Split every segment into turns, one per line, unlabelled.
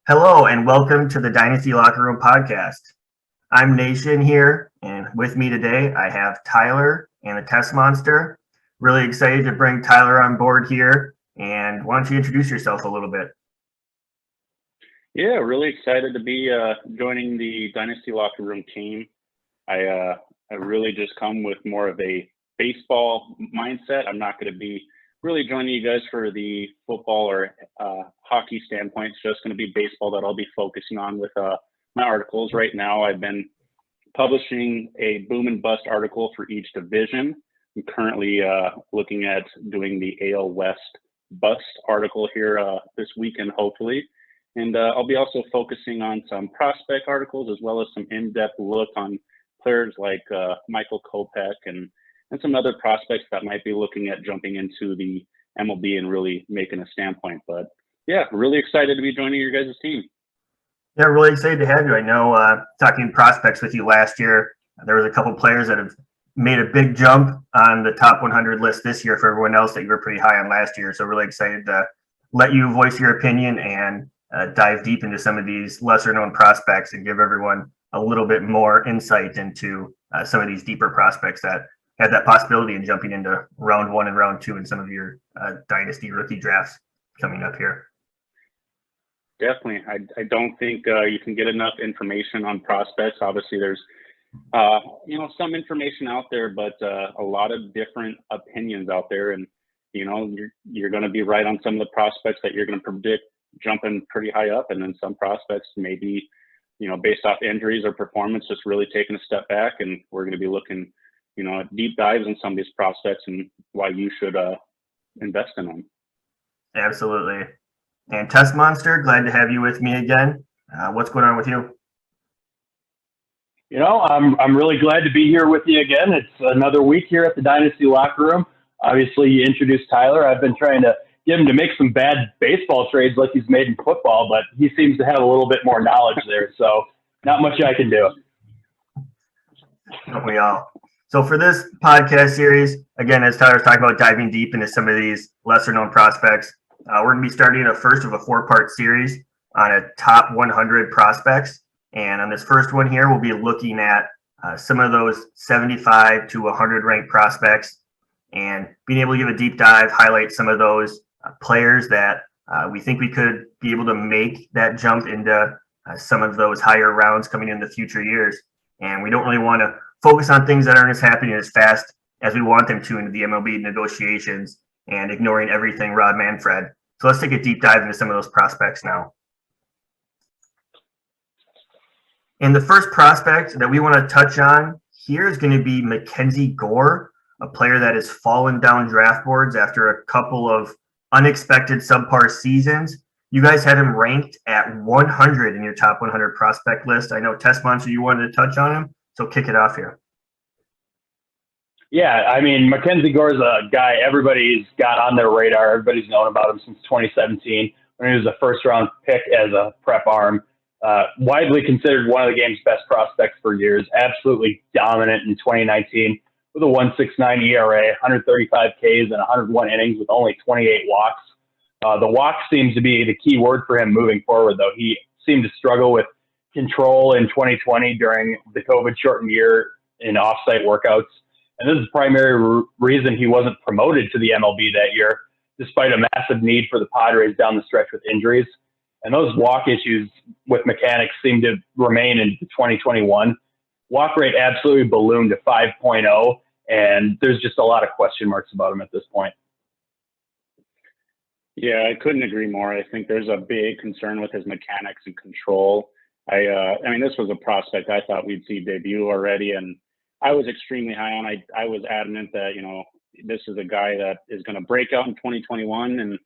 Hello and welcome to the Dynasty Locker Room podcast. I'm Nation here, and with me today I have Tyler and the Test Monster. Really excited to bring Tyler on board here. And why don't you introduce yourself a little bit?
Yeah, really excited to be joining the Dynasty Locker Room team. I really just come with more of a baseball mindset. I'm not going to be really joining you guys for the football or hockey standpoint. It's just going to be baseball that I'll be focusing on with my articles. Right now, I've been publishing a boom and bust article for each division. I'm currently looking at doing the AL West bust article here this weekend, hopefully. And I'll be also focusing on some prospect articles as well as some in-depth look on players like Michael Kopech and some other prospects that might be looking at jumping into the MLB and really making a standpoint. But yeah, really excited to be joining your guys' team.
Yeah, really excited to have you. I know talking prospects with you last year, there was a couple players that have made a big jump on the top 100 list this year for everyone else that you were pretty high on last year. So really excited to let you voice your opinion and dive deep into some of these lesser known prospects and give everyone a little bit more insight into some of these deeper prospects that had that possibility in jumping into round one and round two in some of your dynasty rookie drafts coming up here.
Definitely. I don't think you can get enough information on prospects. Obviously, there's some information out there, but a lot of different opinions out there. And, you're going to be right on some of the prospects that you're going to predict jumping pretty high up. And then some prospects maybe, based off injuries or performance, just really taking a step back. And we're going to be looking, at deep dives in some of these prospects and why you should invest in them.
Absolutely. And Test Monster, glad to have you with me again. What's going on with you?
I'm really glad to be here with you again. It's another week here at the Dynasty Locker Room. Obviously, you introduced Tyler. I've been trying to get him to make some bad baseball trades like he's made in football, but he seems to have a little bit more knowledge there, so not much I can do.
Don't we all? So for this podcast series, again, as Tyler's talking about diving deep into some of these lesser-known prospects, we're going to be starting a first of a four-part series on a top 100 prospects. And on this first one here, we'll be looking at some of those 75 to 100 ranked prospects and being able to give a deep dive, highlight some of those players that we think we could be able to make that jump into some of those higher rounds coming in the future years. And we don't really want to focus on things that aren't as happening as fast as we want them to into the MLB negotiations and ignoring everything Rob Manfred. So let's take a deep dive into some of those prospects now. And the first prospect that we want to touch on here is going to be Mckenzie Gore, a player that has fallen down draft boards after a couple of unexpected subpar seasons. You guys had him ranked at 100 in your top 100 prospect list. I know, Test Monster, you wanted to touch on him, so kick it off here.
Yeah, I mean, Mckenzie Gore is a guy everybody's got on their radar. Everybody's known about him since 2017 when he was a first-round pick as a prep arm. Widely considered one of the game's best prospects for years. Absolutely dominant in 2019 with a 1.69 ERA, 135 Ks, and 101 innings with only 28 walks. The walk seems to be the key word for him moving forward, though. He seemed to struggle with control in 2020 during the COVID-shortened year in off-site workouts. And this is the primary reason he wasn't promoted to the MLB that year, despite a massive need for the Padres down the stretch with injuries. And those walk issues with mechanics seem to remain in 2021. Walk rate absolutely ballooned to 5.0, and there's just a lot of question marks about him at this point.
Yeah, I couldn't agree more. I think there's a big concern with his mechanics and control. I mean, this was a prospect I thought we'd see debut already, and I was extremely high on. I was adamant that, this is a guy that is going to break out in 2021, and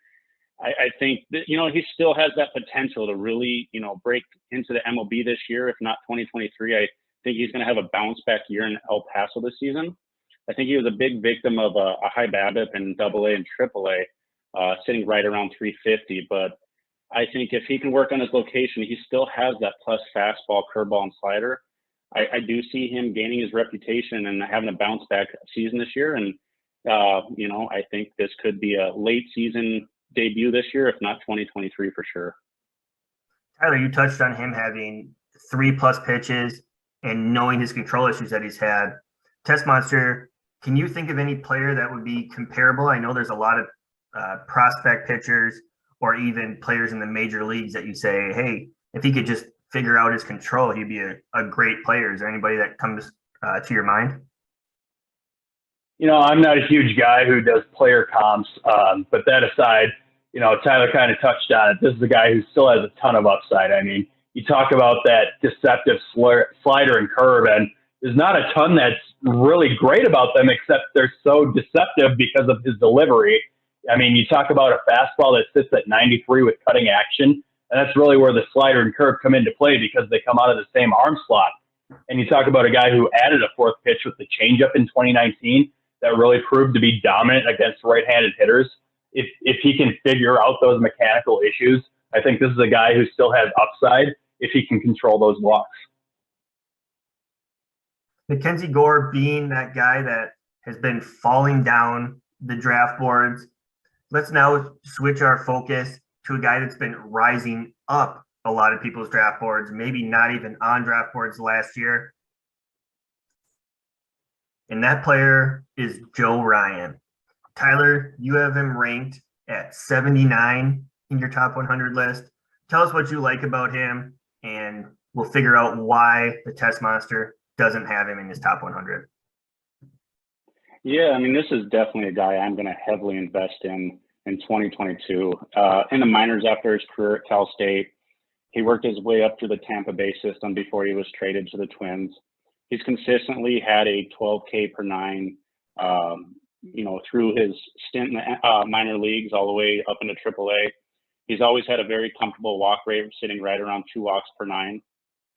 I think that, he still has that potential to really, break into the MLB this year, if not 2023. I think he's going to have a bounce back year in El Paso this season. I think he was a big victim of a high BABIP in AA and AAA, sitting right around 350. But I think if he can work on his location, he still has that plus fastball, curveball, and slider. I do see him gaining his reputation and having a bounce back season this year. And, I think this could be a late season debut this year, if not 2023 for sure.
Tyler, you touched on him having 3+ pitches and knowing his control issues that he's had. Test Monster, can you think of any player that would be comparable? I know there's a lot of prospect pitchers or even players in the major leagues that you say, hey, if he could just figure out his control, he'd be a great player. Is there anybody that comes to your mind?
I'm not a huge guy who does player comps, but that aside, Tyler kind of touched on it. This is a guy who still has a ton of upside. I mean, you talk about that deceptive slider and curve, and there's not a ton that's really great about them, except they're so deceptive because of his delivery. I mean, you talk about a fastball that sits at 93 with cutting action, and that's really where the slider and curve come into play because they come out of the same arm slot. And you talk about a guy who added a fourth pitch with the changeup in 2019 that really proved to be dominant against right-handed hitters. If he can figure out those mechanical issues, I think this is a guy who still has upside if he can control those walks.
Mckenzie Gore being that guy that has been falling down the draft boards. Let's now switch our focus to a guy that's been rising up a lot of people's draft boards, maybe not even on draft boards last year. And that player is Joe Ryan. Tyler, you have him ranked at 79 in your top 100 list. Tell us what you like about him, and we'll figure out why the Test Monster doesn't have him in his top 100.
Yeah, I mean, this is definitely a guy I'm going to heavily invest in 2022. In the minors after his career at Cal State, he worked his way up to the Tampa Bay system before he was traded to the Twins. He's consistently had a 12K per nine, through his stint in the minor leagues all the way up into AAA. He's always had a very comfortable walk rate, sitting right around 2 walks per nine.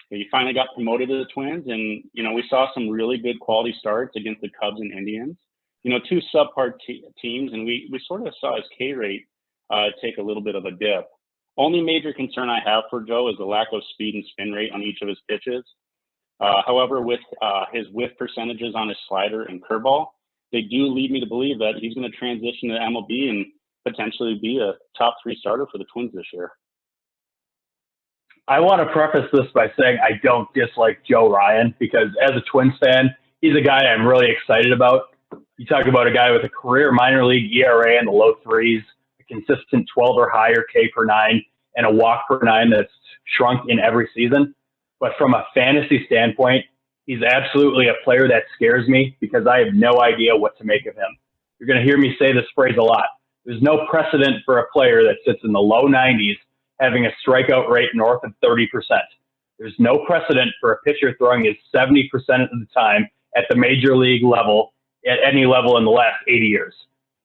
He finally got promoted to the Twins, and, we saw some really good quality starts against the Cubs and Indians. Two subpar teams, and we sort of saw his K rate take a little bit of a dip. Only major concern I have for Joe is the lack of speed and spin rate on each of his pitches. However, with his whiff percentages on his slider and curveball, they do lead me to believe that he's going to transition to MLB and potentially be a top 3 starter for the Twins this year.
I want to preface this by saying I don't dislike Joe Ryan because as a Twins fan, he's a guy I'm really excited about. You talk about a guy with a career minor league ERA in the low 3s, a consistent 12 or higher K per nine, and a walk per nine that's shrunk in every season. But from a fantasy standpoint, he's absolutely a player that scares me because I have no idea what to make of him. You're going to hear me say this phrase a lot. There's no precedent for a player that sits in the low 90s having a strikeout rate north of 30%. There's no precedent for a pitcher throwing his 70% of the time at the major league level at any level in the last 80 years.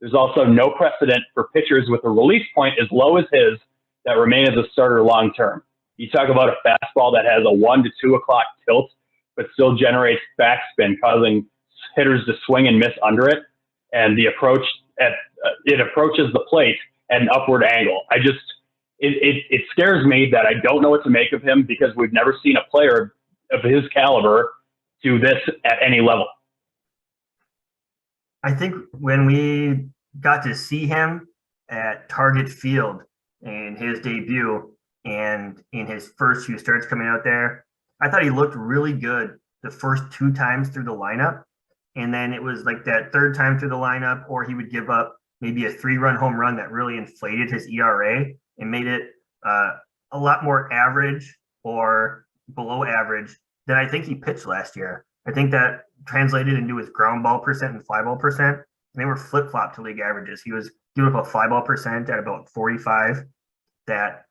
There's also no precedent for pitchers with a release point as low as his that remain as a starter long term. You talk about a fastball that has a 1 to 2 o'clock tilt, but still generates backspin, causing hitters to swing and miss under it. And it approaches the plate at an upward angle. It scares me that I don't know what to make of him because we've never seen a player of his caliber do this at any level.
I think when we got to see him at Target Field in his debut and in his first few starts coming out there, I thought he looked really good the first 2 times through the lineup. And then it was like that 3rd time through the lineup, or he would give up maybe a 3-run home run that really inflated his ERA and made it a lot more average or below average than I think he pitched last year. I think that translated into his ground ball percent and fly ball percent. And they were flip-flopped to league averages. He was giving up a fly ball percent at about 45. That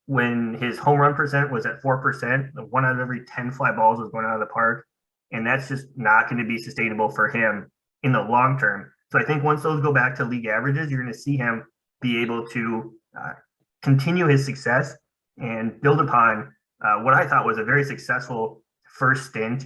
when his home run percent was at 4%, 1 out of every 10 fly balls was going out of the park. And that's just not going to be sustainable for him in the long term. So I think once those go back to league averages, you're going to see him be able to continue his success and build upon what I thought was a very successful first stint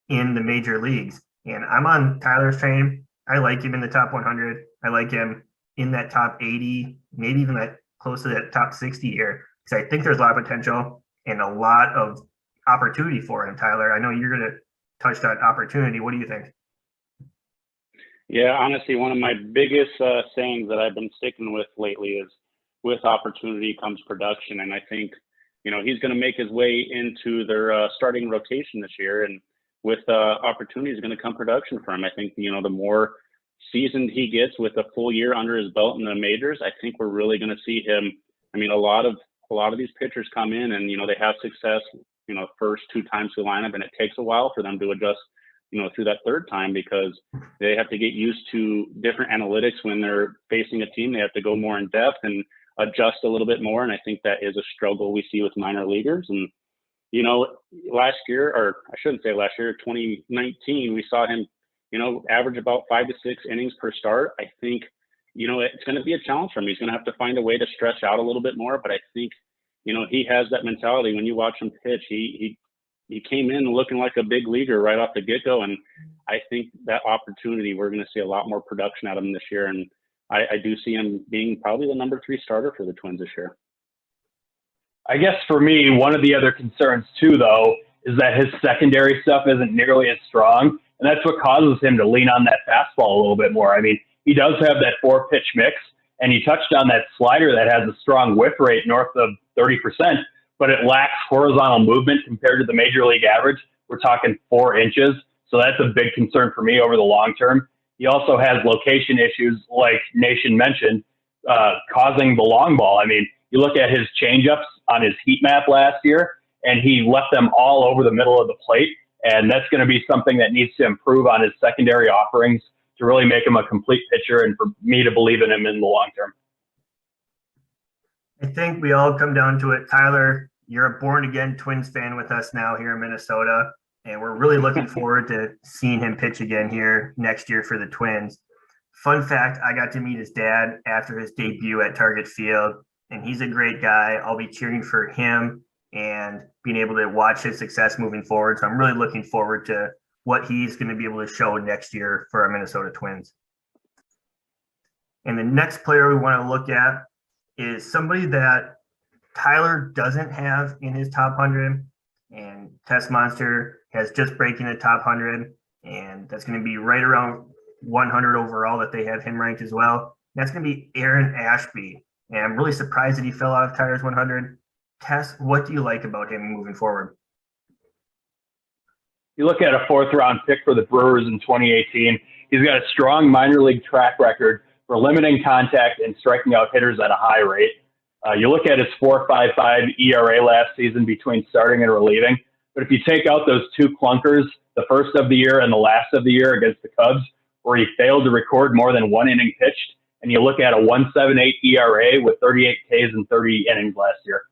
in the major leagues. And I'm on Tyler's train. I like him in the top 100. I like him in that top 80, maybe even that close to that top 60 here, because I think there's a lot of potential and a lot of opportunity for him. Tyler, I know you're going to touch on opportunity. What do you think?
Yeah, honestly, one of my biggest sayings that I've been sticking with lately is with opportunity comes production. And I think, he's going to make his way into their starting rotation this year. And with opportunity is going to come production for him. I think, the more seasoned he gets with a full year under his belt in the majors, I think we're really going to see him. I mean, a lot of these pitchers come in and, they have success, first 2 times through the lineup, and it takes a while for them to adjust, through that 3rd time, because they have to get used to different analytics when they're facing a team. They have to go more in depth and adjust a little bit more. And I think that is a struggle we see with minor leaguers. And, last year, or I shouldn't say last year, 2019, we saw him, average about 5 to 6 innings per start. I think, it's going to be a challenge for him. He's going to have to find a way to stretch out a little bit more. But I think, he has that mentality. When you watch him pitch, he came in looking like a big leaguer right off the get-go. And I think that opportunity, we're going to see a lot more production out of him this year. And I do see him being probably the number 3 starter for the Twins this year.
I guess for me, one of the other concerns too, though, is that his secondary stuff isn't nearly as strong. And that's what causes him to lean on that fastball a little bit more. I mean, he does have that 4-pitch mix, and he touched on that slider that has a strong whiff rate north of 30%, but it lacks horizontal movement compared to the major league average. We're talking 4 inches. So that's a big concern for me over the long term. He also has location issues, like Nation mentioned, causing the long ball. I mean, you look at his changeups on his heat map last year, and he left them all over the middle of the plate. And that's going to be something that needs to improve on his secondary offerings to really make him a complete pitcher and for me to believe in him in the long term.
I think we all come down to it. Tyler, you're a born-again Twins fan with us now here in Minnesota, and we're really looking forward to seeing him pitch again here next year for the Twins. Fun fact, I got to meet his dad after his debut at Target Field, and he's a great guy. I'll be cheering for him and being able to watch his success moving forward. So I'm really looking forward to what he's going to be able to show next year for our Minnesota Twins. And the next player we want to look at is somebody that Tyler doesn't have in his top 100, and Test Monster has just breaking the top 100, and that's going to be right around 100 overall that they have him ranked as well. That's going to be Aaron Ashby. And I'm really surprised that he fell out of Tyler's 100. Tess, what do you like about him moving forward?
You look at a 4th-round pick for the Brewers in 2018. He's got a strong minor league track record for limiting contact and striking out hitters at a high rate. You look at his 4.55 ERA last season between starting and relieving. But if you take out those 2 clunkers, the first of the year and the last of the year against the Cubs, where he failed to record more than 1 inning pitched, and you look at a 1.78 ERA with 38 Ks in 30 innings last year.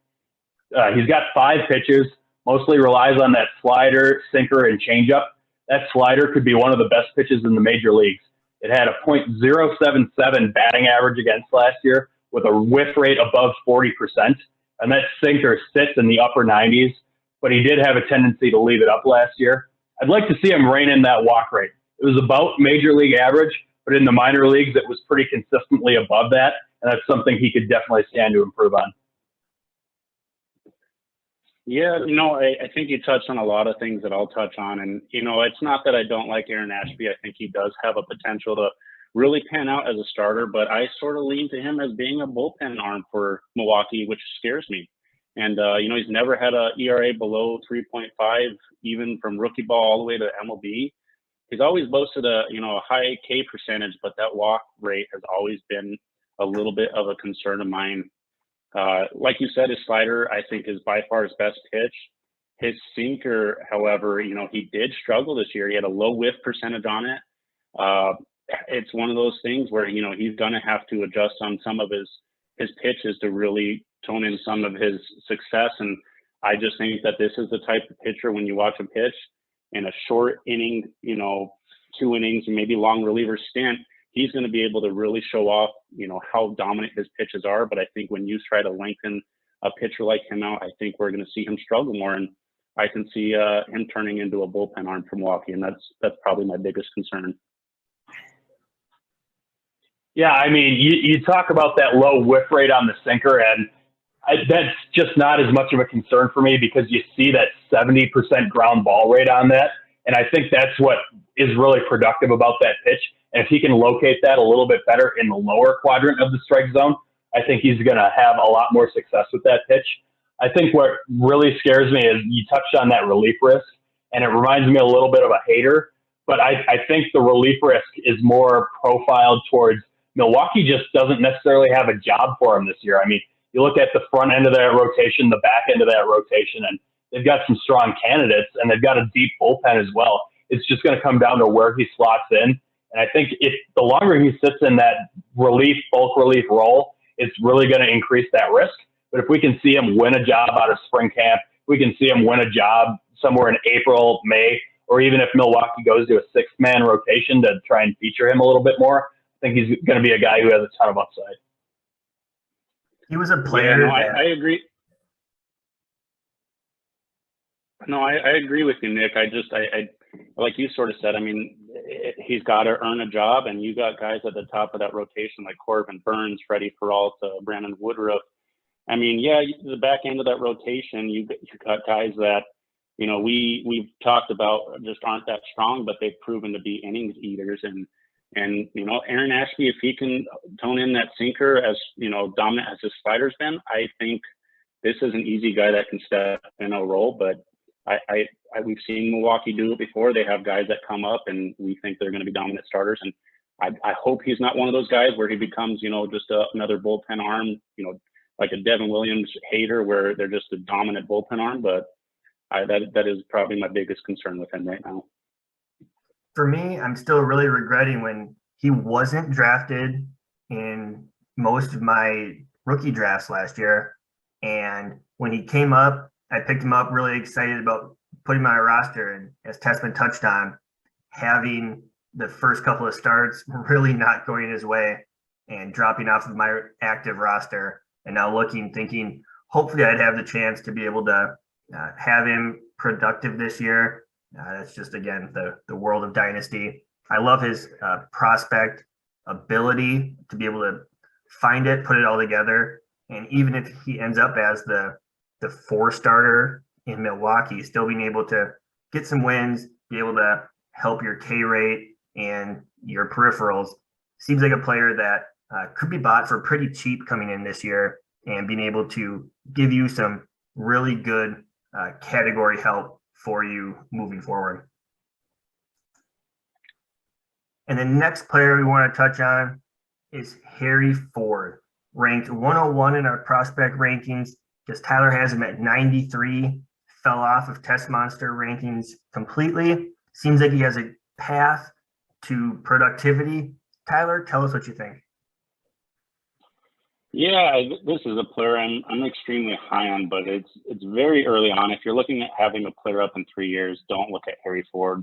He's got 5 pitches, mostly relies on that slider, sinker, and changeup. That slider could be one of the best pitches in the major leagues. It had a .077 batting average against last year with a whiff rate above 40%. And that sinker sits in the upper 90s, but he did have a tendency to leave it up last year. I'd like to see him rein in that walk rate. It was about major league average, but in the minor leagues, it was pretty consistently above that. And that's something he could definitely stand to improve on.
Yeah, I think you touched on a lot of things that I'll touch on. And, it's not that I don't like Aaron Ashby. I think he does have a potential to really pan out as a starter, but I sort of lean to him as being a bullpen arm for Milwaukee, which scares me. And, he's never had a ERA below 3.5, even from rookie ball all the way to MLB. He's always boasted a high K percentage, but that walk rate has always been a little bit of a concern of mine. Like you said, his slider, I think, is by far his best pitch. His sinker, however, he did struggle this year. He had a low whiff percentage on it. It's one of those things where, he's going to have to adjust on some of his pitches to really tone in some of his success. And I just think that this is the type of pitcher, when you watch him pitch in a short inning, 2 innings, maybe long reliever stint, he's going to be able to really show off, how dominant his pitches are. But I think when you try to lengthen a pitcher like him out, I think we're going to see him struggle more. And I can see him turning into a bullpen arm from Milwaukee. And that's probably my biggest concern.
Yeah, I mean, you talk about that low whiff rate on the sinker, and that's just not as much of a concern for me because you see that 70% ground ball rate on that. And I think that's what is really productive about that pitch. And if he can locate that a little bit better in the lower quadrant of the strike zone, I think he's going to have a lot more success with that pitch. I think what really scares me is you touched on that relief risk, and it reminds me a little bit of a Hader. But I think the relief risk is more profiled towards Milwaukee just doesn't necessarily have a job for him this year. I mean, you look at the front end of that rotation, the back end of that rotation, and they've got some strong candidates, and they've got a deep bullpen as well. It's just going to come down to where he slots in. And I think if the longer he sits in that bulk relief role, it's really going to increase that risk. But if we can see him win a job out of spring camp, we can see him win a job somewhere in April, May, or even if Milwaukee goes to a 6-man rotation to try and feature him a little bit more, I think he's going to be a guy who has a ton of upside.
He was a player.
Yeah, no, I agree. No, I agree with you, Nick. I like you sort of said, I mean, he's got to earn a job, and you got guys at the top of that rotation like Corbin Burns, Freddie Peralta, Brandon Woodruff. I mean, yeah, the back end of that rotation, you got guys that, you know, we've talked about just aren't that strong, but they've proven to be innings eaters. And you know, Aaron Ashby, if he can tone in that sinker as, you know, dominant as his slider's been, I think this is an easy guy that can step in a role. But we've seen Milwaukee do it before. They have guys that come up, and we think they're going to be dominant starters. And I hope he's not one of those guys where he becomes, you know, just another bullpen arm, you know, like a Devin Williams Hader, where they're just a dominant bullpen arm. But that is probably my biggest concern with him right now.
For me, I'm still really regretting when he wasn't drafted in most of my rookie drafts last year. And when he came up, I picked him up really excited about putting him on a roster. And as Tessman touched on, having the first couple of starts really not going his way and dropping off of my active roster. And now thinking, hopefully I'd have the chance to be able to have him productive this year. That's just, again, the world of Dynasty. I love his prospect ability to be able to find it, put it all together. And even if he ends up as the 4-starter in Milwaukee, still being able to get some wins, be able to help your K rate and your peripherals. Seems like a player that could be bought for pretty cheap coming in this year and being able to give you some really good category help for you moving forward. And the next player we want to touch on is Harry Ford, ranked 101 in our prospect rankings, because Tyler has him at 93, fell off of Test Monster rankings completely. Seems like he has a path to productivity. Tyler, tell us what you think.
Yeah, this is a player I'm extremely high on, but it's very early on. If you're looking at having a player up in 3 years, don't look at Harry Ford.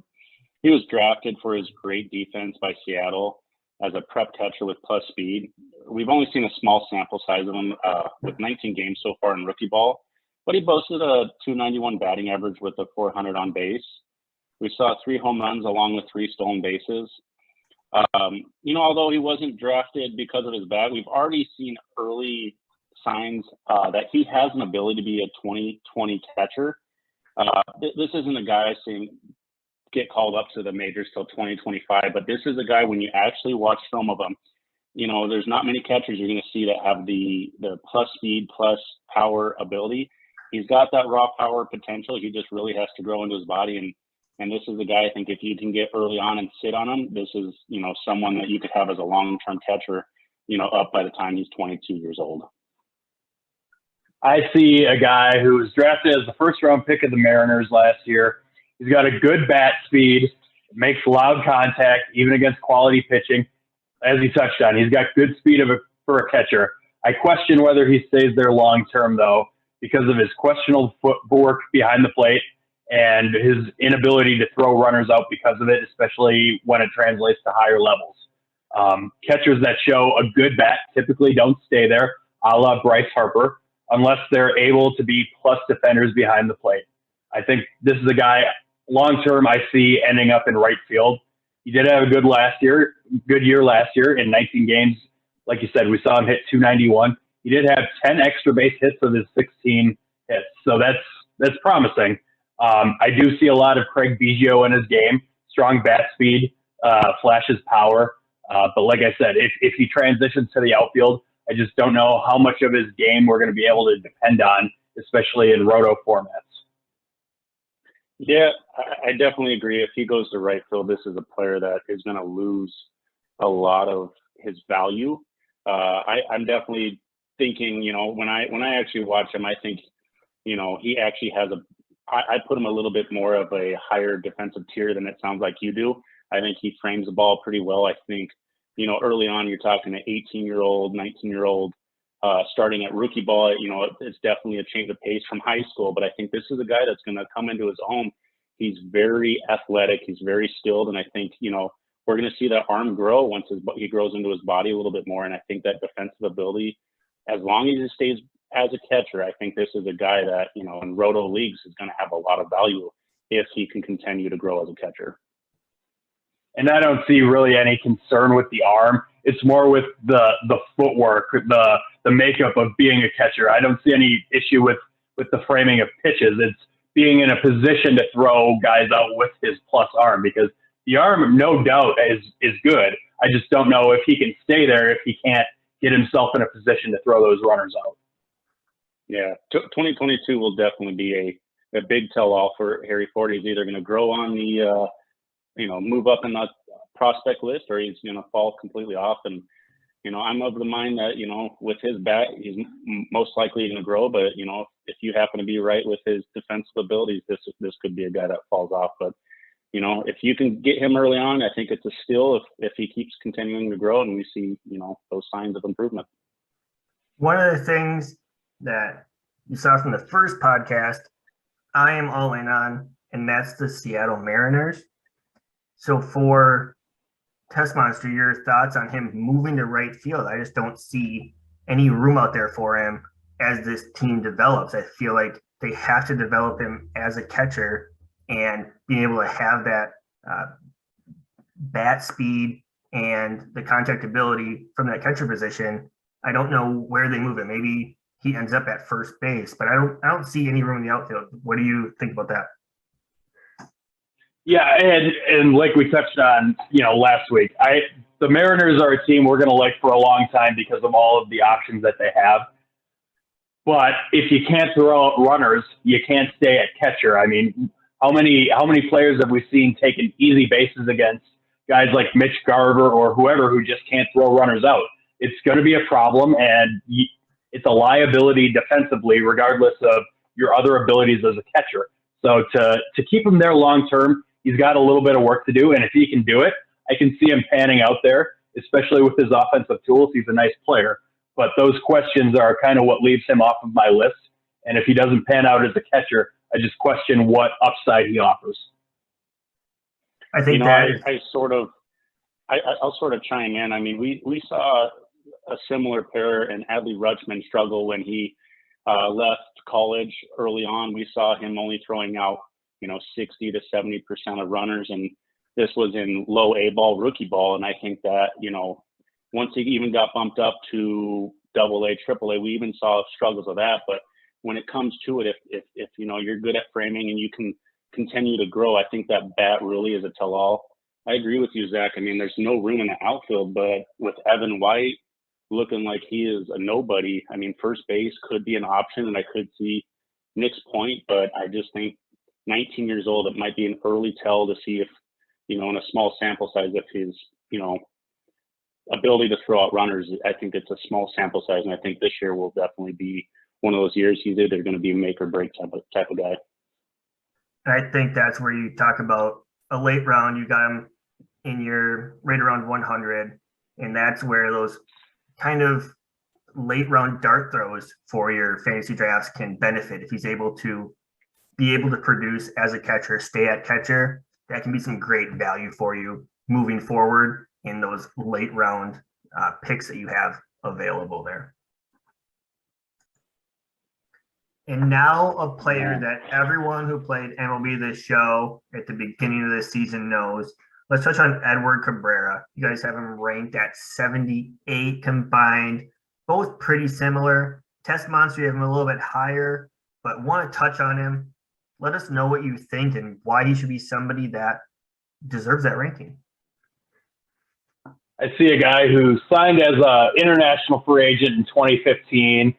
He was drafted for his great defense by Seattle as a prep catcher with plus speed. We've only seen a small sample size of him with 19 games so far in rookie ball, but he boasted a 291 batting average with a 400 on base. We saw 3 home runs along with 3 stolen bases. You know, although he wasn't drafted because of his bat, we've already seen early signs that he has an ability to be a 2020 catcher. This isn't a guy saying get called up to the majors till 2025, but this is a guy, when you actually watch film of him, you know, there's not many catchers you're going to see that have the plus speed, plus power ability. He's got that raw power potential. He just really has to grow into his body. And this is a guy, I think, if you can get early on and sit on him, this is, you know, someone that you could have as a long-term catcher, you know, up by the time he's 22 years old.
I see a guy who was drafted as the first-round pick of the Mariners last year. He's got a good bat speed, makes loud contact, even against quality pitching. As he touched on, he's got good speed for a catcher. I question whether he stays there long-term, though, because of his questionable footwork behind the plate and his inability to throw runners out because of it, especially when it translates to higher levels. Catchers that show a good bat typically don't stay there, a la Bryce Harper, unless they're able to be plus defenders behind the plate. I think this is a guy, long-term, I see ending up in right field. He did have a good year last year in 19 games. Like you said, we saw him hit 291. He did have 10 extra base hits of his 16 hits, so that's promising. I do see a lot of Craig Biggio in his game, strong bat speed, flashes power. But like I said, if he transitions to the outfield, I just don't know how much of his game we're going to be able to depend on especially in roto formats.
Yeah, I definitely agree. If he goes to right field, this is a player that is going to lose a lot of his value. I'm definitely thinking, when I actually watch him, I think, he actually has I put him a little bit more of a higher defensive tier than it sounds like you do. I think he frames the ball pretty well. I think, early on, you're talking an 18-year-old, 19-year-old starting at rookie ball. It's definitely a change of pace from high school, but I think this is a guy that's going to come into his own. He's very athletic. He's very skilled. And I think, we're going to see that arm grow once he grows into his body a little bit more. And I think that defensive ability, as long as he stays as a catcher, I think this is a guy that, in roto leagues is going to have a lot of value if he can continue to grow as a catcher.
And I don't see really any concern with the arm. It's more with the footwork, the makeup of being a catcher. I don't see any issue with the framing of pitches. It's being in a position to throw guys out with his plus arm, because the arm, no doubt, is good. I just don't know if he can stay there if he can't get himself in a position to throw those runners out.
Yeah, 2022 will definitely be a big tell-all for Harry Ford. He's either going to grow on the move up in the prospect list, or he's going to fall completely off. And, I'm of the mind that, with his bat, he's most likely going to grow. But, if you happen to be right with his defensive abilities, this could be a guy that falls off. But, if you can get him early on, I think it's a steal if he keeps continuing to grow and we see, those signs of improvement.
One of the things that you saw from the first podcast, I am all in on, and that's the Seattle Mariners. So for Test Monster, your thoughts on him moving to right field? I just don't see any room out there for him as this team develops. I feel like they have to develop him as a catcher, and being able to have that bat speed and the contact ability from that catcher position. I don't know where they move him. Maybe he ends up at first base, but I don't see any room in the outfield. What do you think about that?
Yeah, and like we touched on, last week, the Mariners are a team we're going to like for a long time because of all of the options that they have. But if you can't throw out runners, you can't stay at catcher. I mean, how many players have we seen taking easy bases against guys like Mitch Garver or whoever who just can't throw runners out? It's going to be a problem, and it's a liability defensively, regardless of your other abilities as a catcher. So to keep him there long term, he's got a little bit of work to do, and if he can do it, I can see him panning out there, especially with his offensive tools. He's a nice player, but those questions are kind of what leaves him off of my list. And if he doesn't pan out as a catcher, I just question what upside he offers.
I think
I'll sort of chime in. I mean, we saw a similar pair in Adley Rutschman struggle when he left college early on. We saw him only throwing out 60 to 70% of runners, and this was in low A ball, rookie ball. And I think that once he even got bumped up to AA, AAA, we even saw struggles of that. But when it comes to it, if you're good at framing and you can continue to grow, I think that bat really is a tell-all. I agree with you, Zach. I mean, there's no room in the outfield, but with Evan White looking like he is a nobody, I mean, first base could be an option, and I could see Nick's point, but I just think 19 years old, it might be an early tell to see if, in a small sample size, if his, ability to throw out runners. I think it's a small sample size, and I think this year will definitely be one of those years he's either going to be a make or break type of guy.
I think that's where you talk about a late round. You got him in your right around 100, and that's where those kind of late round dart throws for your fantasy drafts can benefit. If he's able to produce as a catcher, stay at catcher, that can be some great value for you moving forward in those late round picks that you have available there. And now a player that everyone who played MLB This Show at the beginning of the season knows. Let's touch on Edward Cabrera. You guys have him ranked at 78 combined, both pretty similar. Test Monster, you have him a little bit higher, but want to touch on him. Let us know what you think and why he should be somebody that deserves that ranking.
I see a guy who signed as an international free agent in 2015,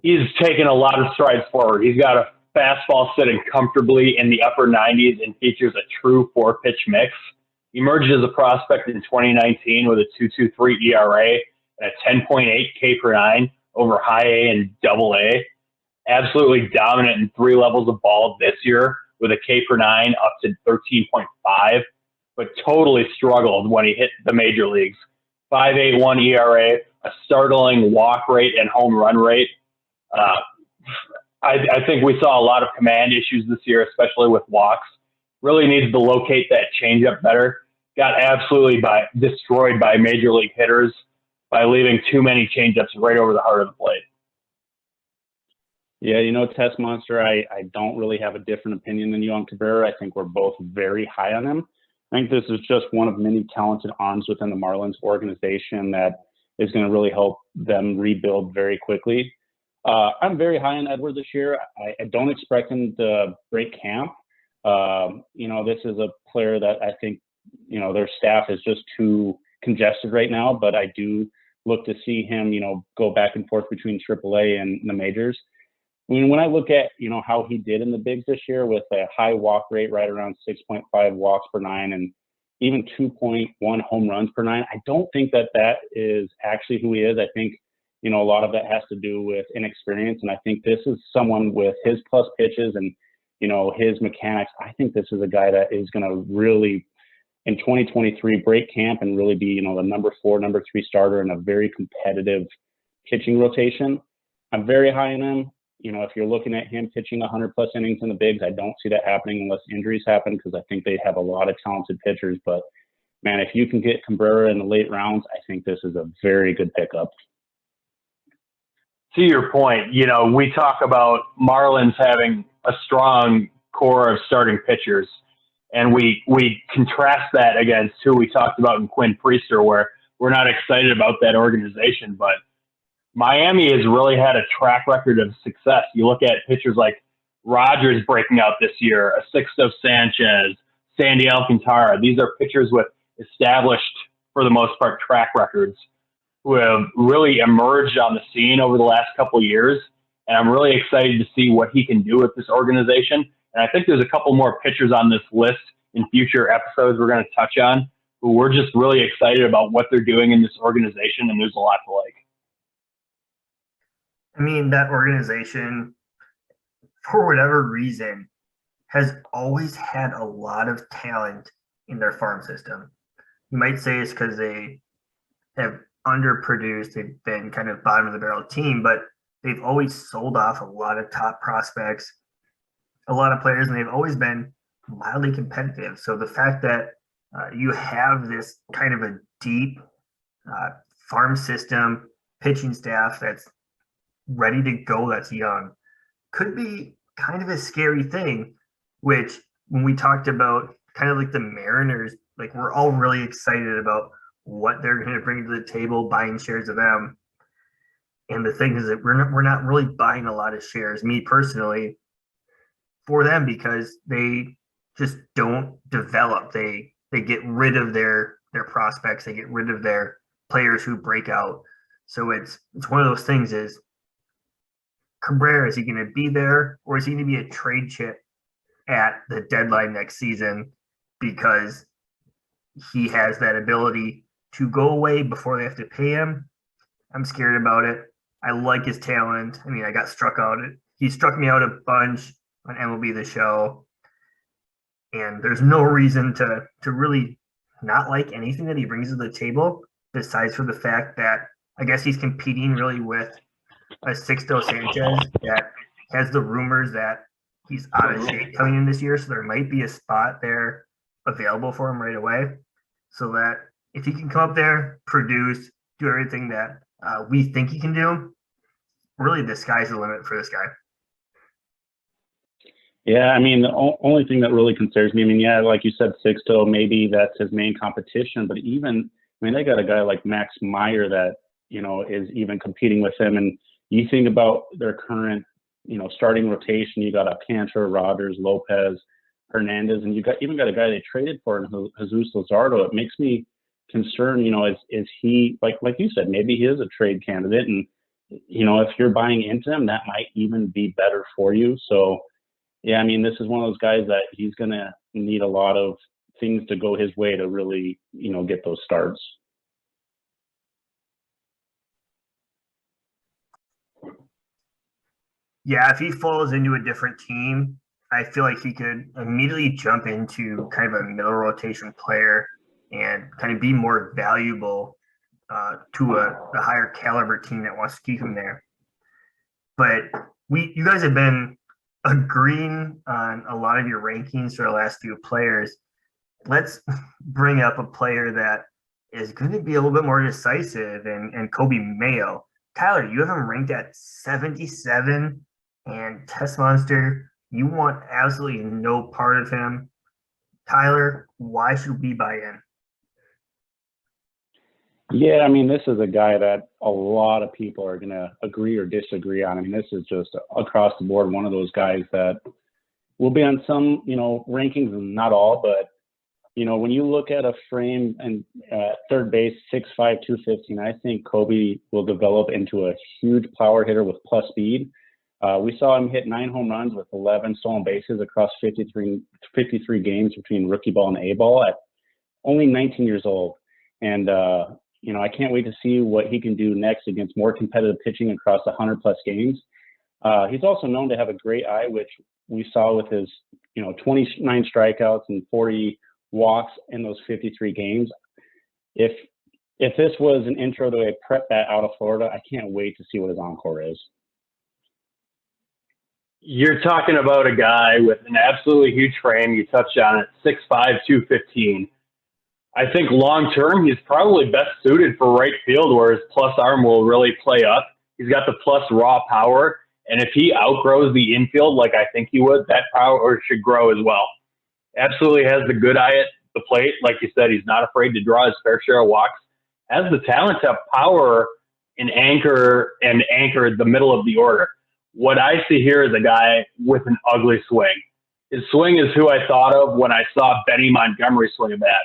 he's taken a lot of strides forward. He's got a fastball sitting comfortably in the upper 90s and features a true 4-pitch mix. He emerged as a prospect in 2019 with a 2.23 ERA and a 10.8 K per nine over high A and double A. Absolutely dominant in 3 levels of ball this year with a K per nine up to 13.5, but totally struggled when he hit the major leagues. 5.81 ERA, a startling walk rate and home run rate. I think we saw a lot of command issues this year, especially with walks. Really needs to locate that changeup better. Got absolutely destroyed by major league hitters by leaving too many changeups right over the heart of the plate.
Yeah, Test Monster, I don't really have a different opinion than you on Cabrera. I think we're both very high on him. I think this is just one of many talented arms within the Marlins organization that is going to really help them rebuild very quickly. I'm very high on Edward this year. I don't expect him to break camp. This is a player that I think, their staff is just too congested right now, but I do look to see him, go back and forth between AAA and the majors. I mean, when I look at, how he did in the bigs this year with a high walk rate right around 6.5 walks per nine and even 2.1 home runs per nine, I don't think that is actually who he is. I think, a lot of that has to do with inexperience. And I think this is someone with his plus pitches and, his mechanics. I think this is a guy that is going to really, in 2023, break camp and really be, the number 4, number 3 starter in a very competitive pitching rotation. I'm very high on him. If you're looking at him pitching 100-plus innings in the bigs, I don't see that happening unless injuries happen because I think they have a lot of talented pitchers. But, man, if you can get Cabrera in the late rounds, I think this is a very good pickup.
To your point, we talk about Marlins having a strong core of starting pitchers, and we contrast that against who we talked about in Quinn Priester, where we're not excited about that organization, but Miami has really had a track record of success. You look at pitchers like Rogers breaking out this year, a Sixto Sanchez, Sandy Alcantara. These are pitchers with established, for the most part, track records who have really emerged on the scene over the last couple of years. And I'm really excited to see what he can do with this organization. And I think there's a couple more pitchers on this list in future episodes we're going to touch on who we're just really excited about what they're doing in this organization, and there's a lot to like.
I mean, that organization, for whatever reason, has always had a lot of talent in their farm system. You might say it's because they have underproduced. They've been kind of bottom of the barrel team, but they've always sold off a lot of top prospects, a lot of players, and they've always been mildly competitive. So the fact that you have this kind of a deep farm system, pitching staff that's ready to go, that's young, could be kind of a scary thing, which when we talked about kind of like the Mariners, like we're all really excited about what they're going to bring to the table, buying shares of them. And the thing is that we're not really buying a lot of shares, me personally, for them because they just don't develop. They get rid of their prospects. They get rid of their players who break out. So it's one of those things is Cabrera, is he going to be there or is he going to be a trade chip at the deadline next season because he has that ability to go away before they have to pay him? I'm scared about it. I like his talent. I mean, I got struck out. He struck me out a bunch on MLB The Show. And there's no reason to really not like anything that he brings to the table, besides for the fact that I guess he's competing really with a Sixto Sanchez that has the rumors that he's out of shape coming in this year. So there might be a spot there available for him right away. So that if he can come up there, produce, do everything that we think he can do, really the sky's the limit for this guy.
Yeah, I mean, the only thing that really concerns me, I mean, yeah, like you said, Sixto, maybe that's his main competition, but even, I mean, they got a guy like Max Meyer that, is even competing with him. And you think about their current, starting rotation, you got Alcantara, Rogers, Lopez, Hernandez, and you even got a guy they traded for, Jesus Luzardo. It makes me concerned, is he, like you said, maybe he is a trade candidate, and if you're buying into him, that might even be better for you. So, yeah, I mean, this is one of those guys that he's going to need a lot of things to go his way to really, get those starts.
Yeah, if he falls into a different team, I feel like he could immediately jump into kind of a middle rotation player and kind of be more valuable to a higher caliber team that wants to keep him there. But you guys have been agreeing on a lot of your rankings for the last few players. Let's bring up a player that is going to be a little bit more decisive and Kobe Mayo. Tyler, you have him ranked at 77, and Test Monster, you want absolutely no part of him. Tyler, why should we buy in?
Yeah, I mean, this is a guy that a lot of people are going to agree or disagree on. I mean, this is just across the board one of those guys that will be on some, rankings, and not all, but when you look at a frame and third base, 6'5", 215, I think Kobe will develop into a huge power hitter with plus speed. We saw him hit 9 home runs with 11 stolen bases across 53 games between rookie ball and A ball at only 19 years old. And, I can't wait to see what he can do next against more competitive pitching across 100-plus games. He's also known to have a great eye, which we saw with his, 29 strikeouts and 40 walks in those 53 games. If this was an intro to a prep bat out of Florida, I can't wait to see what his encore is.
You're talking about a guy with an absolutely huge frame. You touched on it, 6'5", 215. I think long-term, he's probably best suited for right field where his plus arm will really play up. He's got the plus raw power, and if he outgrows the infield like I think he would, that power should grow as well. Absolutely has the good eye at the plate. Like you said, he's not afraid to draw his fair share of walks. Has the talent to have power and anchor the middle of the order. What I see here is a guy with an ugly swing. His swing is who I thought of when I saw Benny Montgomery swing a bat.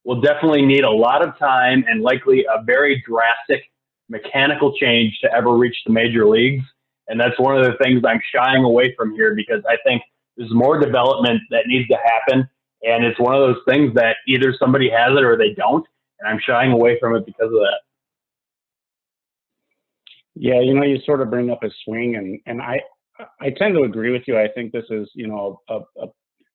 Will definitely need a lot of time and likely a very drastic mechanical change to ever reach the major leagues. And that's one of the things I'm shying away from here because I think there's more development that needs to happen. And it's one of those things that either somebody has it or they don't. And I'm shying away from it because of that.
Yeah, you sort of bring up his swing, and I tend to agree with you. I think this is,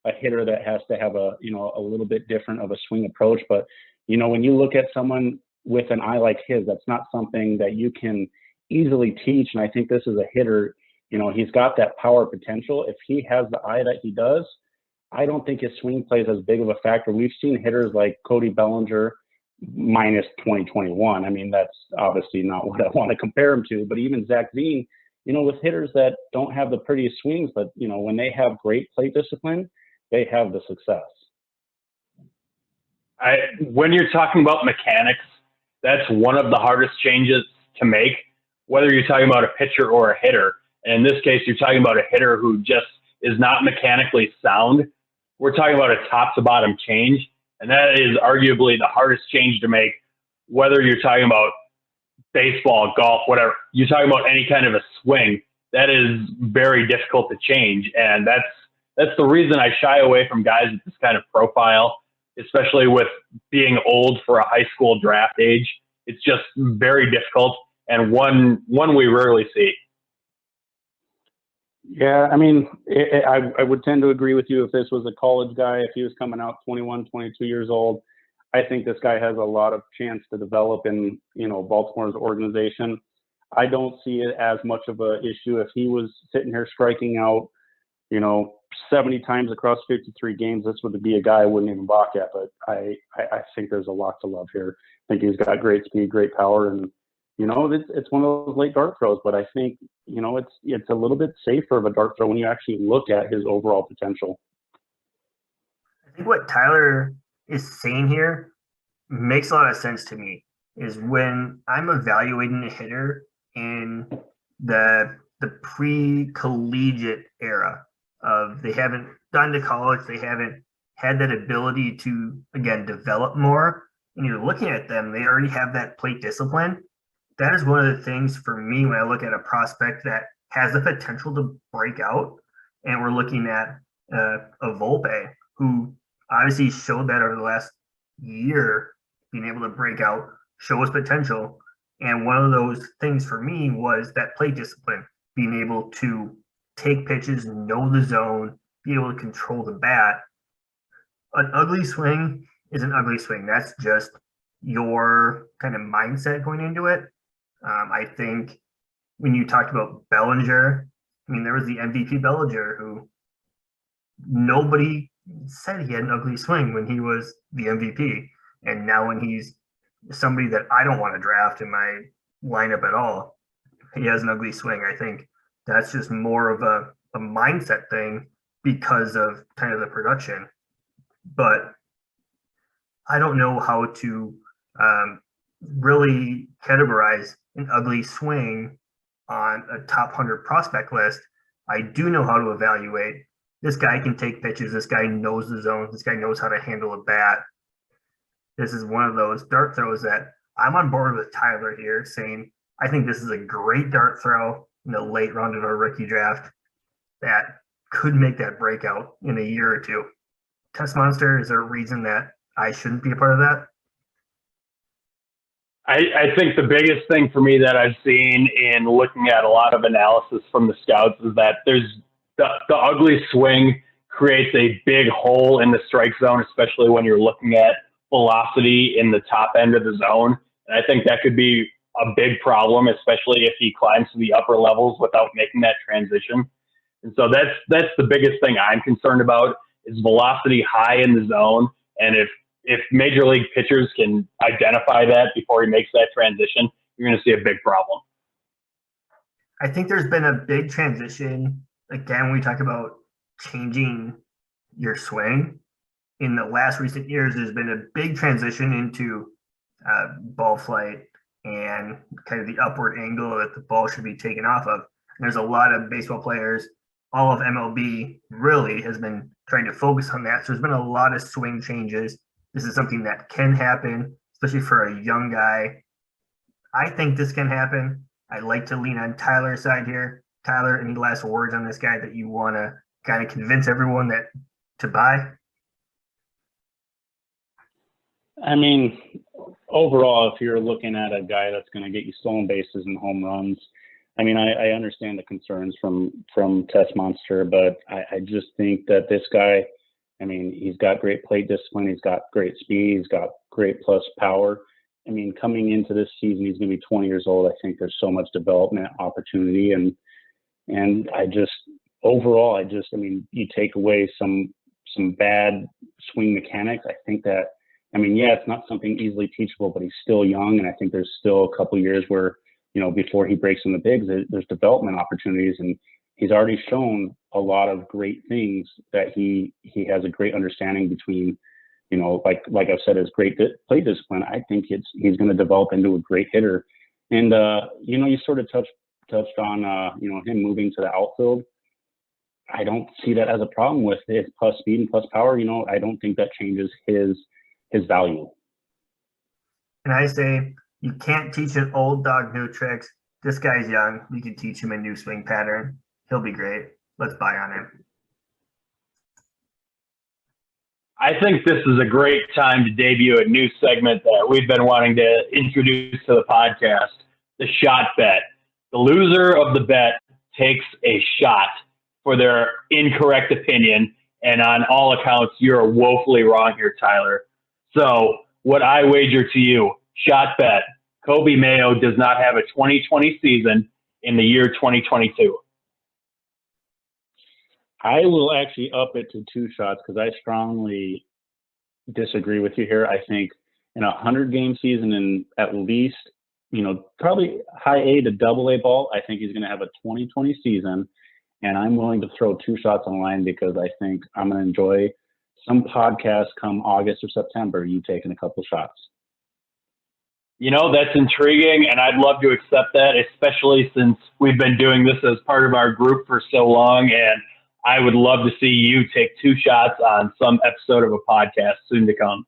a hitter that has to have a little bit different of a swing approach. But, when you look at someone with an eye like his, that's not something that you can easily teach. And I think this is a hitter, he's got that power potential. If he has the eye that he does, I don't think his swing plays as big of a factor. We've seen hitters like Cody Bellinger minus 2021. I mean, that's obviously not what I want to compare him to, but even Zach Veen, with hitters that don't have the prettiest swings, but, when they have great plate discipline, they have the success.
When you're talking about mechanics, that's one of the hardest changes to make, whether you're talking about a pitcher or a hitter. And in this case, you're talking about a hitter who just is not mechanically sound. We're talking about a top to bottom change. And that is arguably the hardest change to make, whether you're talking about baseball, golf, whatever. You're talking about any kind of a swing. That is very difficult to change. And that's the reason I shy away from guys with this kind of profile, especially with being old for a high school draft age. It's just very difficult and one we rarely see.
Yeah, I mean, I would tend to agree with you if this was a college guy, if he was coming out 21, 22 years old. I think this guy has a lot of chance to develop in, Baltimore's organization. I don't see it as much of an issue if he was sitting here striking out, 70 times across 53 games. This would be a guy I wouldn't even balk at, but I think there's a lot to love here. I think he's got great speed, great power, and it's one of those late dart throws, but I think, it's a little bit safer of a dart throw when you actually look at his overall potential.
I think what Tyler is saying here makes a lot of sense to me is when I'm evaluating a hitter in the pre-collegiate era of they haven't gone to college, they haven't had that ability to, again, develop more, and you're looking at them, they already have that plate discipline. that is one of the things for me when I look at a prospect that has the potential to break out. And we're looking at a Volpe, who obviously showed that over the last year, being able to break out, show his potential. And one of those things for me was that plate discipline, being able to take pitches, know the zone, be able to control the bat. An ugly swing is an ugly swing. That's just your kind of mindset going into it. I think when you talked about Bellinger, I mean, there was the MVP Bellinger who nobody said he had an ugly swing when he was the MVP. And now when he's somebody that I don't want to draft in my lineup at all, he has an ugly swing. I think that's just more of a mindset thing because of kind of the production. But I don't know how to really categorize an ugly swing on a top 100 prospect list. I do know how to evaluate. This guy can take pitches. This guy knows the zone. This guy knows how to handle a bat. This is one of those dart throws that I'm on board with Tyler here, saying I think this is a great dart throw in the late round of our rookie draft that could make that breakout in a year or two. Test Monster, is there a reason that I shouldn't be a part of that?
I think the biggest thing for me that I've seen in looking at a lot of analysis from the scouts is that there's the ugly swing creates a big hole in the strike zone, especially when you're looking at velocity in the top end of the zone. And I think that could be a big problem, especially if he climbs to the upper levels without making that transition. And so that's the biggest thing I'm concerned about is velocity high in the zone. And if major league pitchers can identify that before he makes that transition, you're going to see a big problem.
I think there's been a big transition. Again, when we talk about changing your swing, in the last recent years, there's been a big transition into ball flight and kind of the upward angle that the ball should be taken off of. And there's a lot of baseball players, all of MLB really has been trying to focus on that. So there's been a lot of swing changes. This is something that can happen, especially for a young guy. I think this can happen. I like to lean on Tyler's side here. Tyler, any last words on this guy that you want to kind of convince everyone that to buy?
I mean, overall, if you're looking at a guy that's going to get you stolen bases and home runs, I mean, I understand the concerns from Test Monster, but I just think that this guy, I mean, he's got great plate discipline. He's got great speed. He's got great plus power. I mean, coming into this season, he's going to be 20 years old. I think there's so much development opportunity. And I just, overall, I mean, you take away some bad swing mechanics. I think that, I mean, yeah, it's not something easily teachable, but he's still young. And I think there's still a couple of years where, you know, before he breaks in the bigs, there's development opportunities. And he's already shown a lot of great things that he has a great understanding between, you know, like I've said, his great play discipline. I think he's going to develop into a great hitter. And, you know, you sort of touched on, you know, him moving to the outfield. I don't see that as a problem with his plus speed and plus power. You know, I don't think that changes his value.
And I say, you can't teach an old dog new tricks. This guy's young. You can teach him a new swing pattern. He'll be great. Let's buy on him.
I think this is a great time to debut a new segment that we've been wanting to introduce to the podcast, the shot bet. The loser of the bet takes a shot for their incorrect opinion, and on all accounts, you're woefully wrong here, Tyler. So what I wager to you, shot bet, Kobe Mayo does not have a 2020 season in the year 2022.
I will actually up it to 2 shots because I strongly disagree with you here. I think in a 100-game season and at least, you know, probably high A to double A ball, I think he's going to have a 2020 season. And I'm willing to throw 2 shots on the line because I think I'm going to enjoy some podcast come August or September, you taking a couple shots.
You know, that's intriguing, and I'd love to accept that, especially since we've been doing this as part of our group for so long, and I would love to see you take 2 shots on some episode of a podcast soon to come.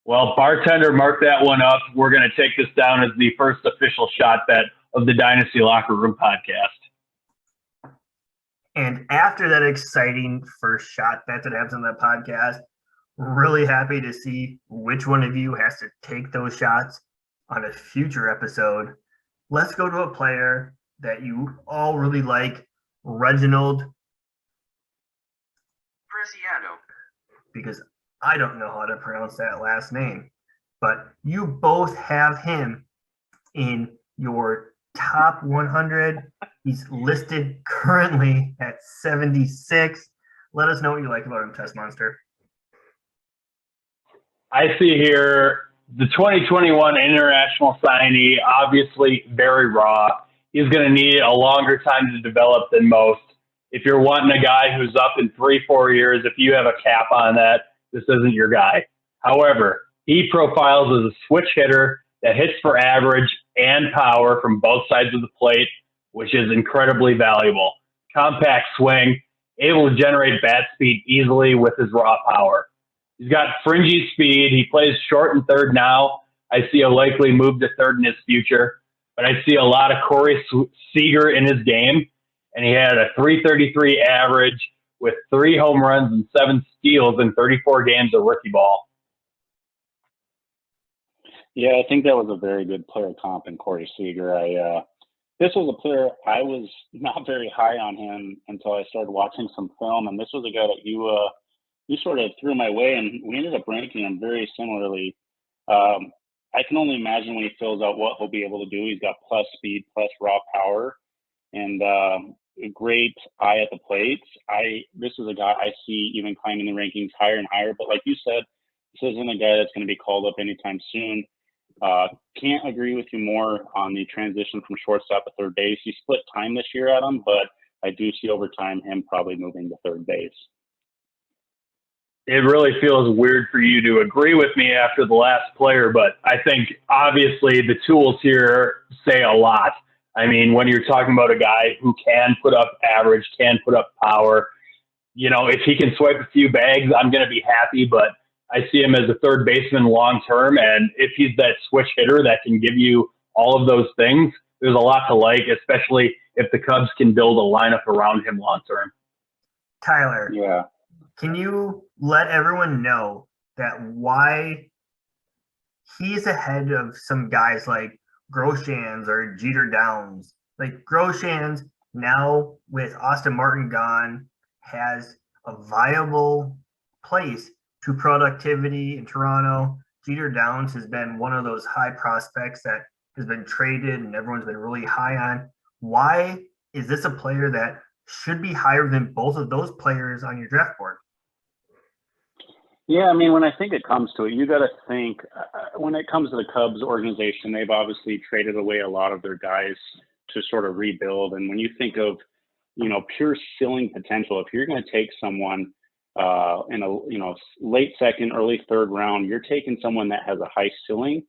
Well, bartender, mark that one up. We're going to take this down as the first official shot bet of the Dynasty Locker Room podcast.
And after that exciting first shot bet that happens on that podcast, we're really happy to see which one of you has to take those shots on a future episode. Let's go to a player that you all really like, Reginald Preciado, because I don't know how to pronounce that last name, but you both have him in your top 100. He's listed currently at 76. Let us know what you like about him, Test Monster.
I see here the 2021 international signee, obviously very raw. He's going to need a longer time to develop than most. If you're wanting a guy who's up in 3-4 years, if you have a cap on that, this isn't your guy. However, he profiles as a switch hitter that hits for average and power from both sides of the plate, which is incredibly valuable. Compact swing, able to generate bat speed easily with his raw power. He's got fringy speed. He plays short and third now. I see a likely move to third in his future, but I see a lot of Corey Seeger in his game, and he had a 333 average with 3 home runs and 7 steals in 34 games of rookie ball.
Yeah, I think that was a very good player comp in Corey Seager. This was a player I was not very high on him until I started watching some film, and this was a guy that you sort of threw my way, and we ended up ranking him very similarly. I can only imagine when he fills out what he'll be able to do. He's got plus speed, plus raw power, and a great eye at the plate. This is a guy I see even climbing the rankings higher and higher. But like you said, this isn't a guy that's going to be called up anytime soon. Can't agree with you more on the transition from shortstop to third base. He split time this year, Adam, but I do see over time him probably moving to third base.
It really feels weird for you to agree with me after the last player, but I think obviously the tools here say a lot. I mean, when you're talking about a guy who can put up average, can put up power, you know, if he can swipe a few bags, I'm going to be happy, but I see him as a third baseman long term, and if he's that switch hitter that can give you all of those things, there's a lot to like, especially if the Cubs can build a lineup around him long term.
Tyler,
Yeah.
Can you let everyone know that why he's ahead of some guys like Groshans or Jeter Downs? Like Groshans, now with Austin Martin gone, has a viable place to productivity in Toronto. Jeter Downs has been one of those high prospects that has been traded and everyone's been really high on. Why is this a player that should be higher than both of those players on your draft board?
Yeah, I mean, when I think it comes to it, you got to think when it comes to the Cubs organization, they've obviously traded away a lot of their guys to sort of rebuild. And when you think of, you know, pure ceiling potential, if you're going to take someone in a, you know, late second, early third round, you're taking someone that has a high ceiling.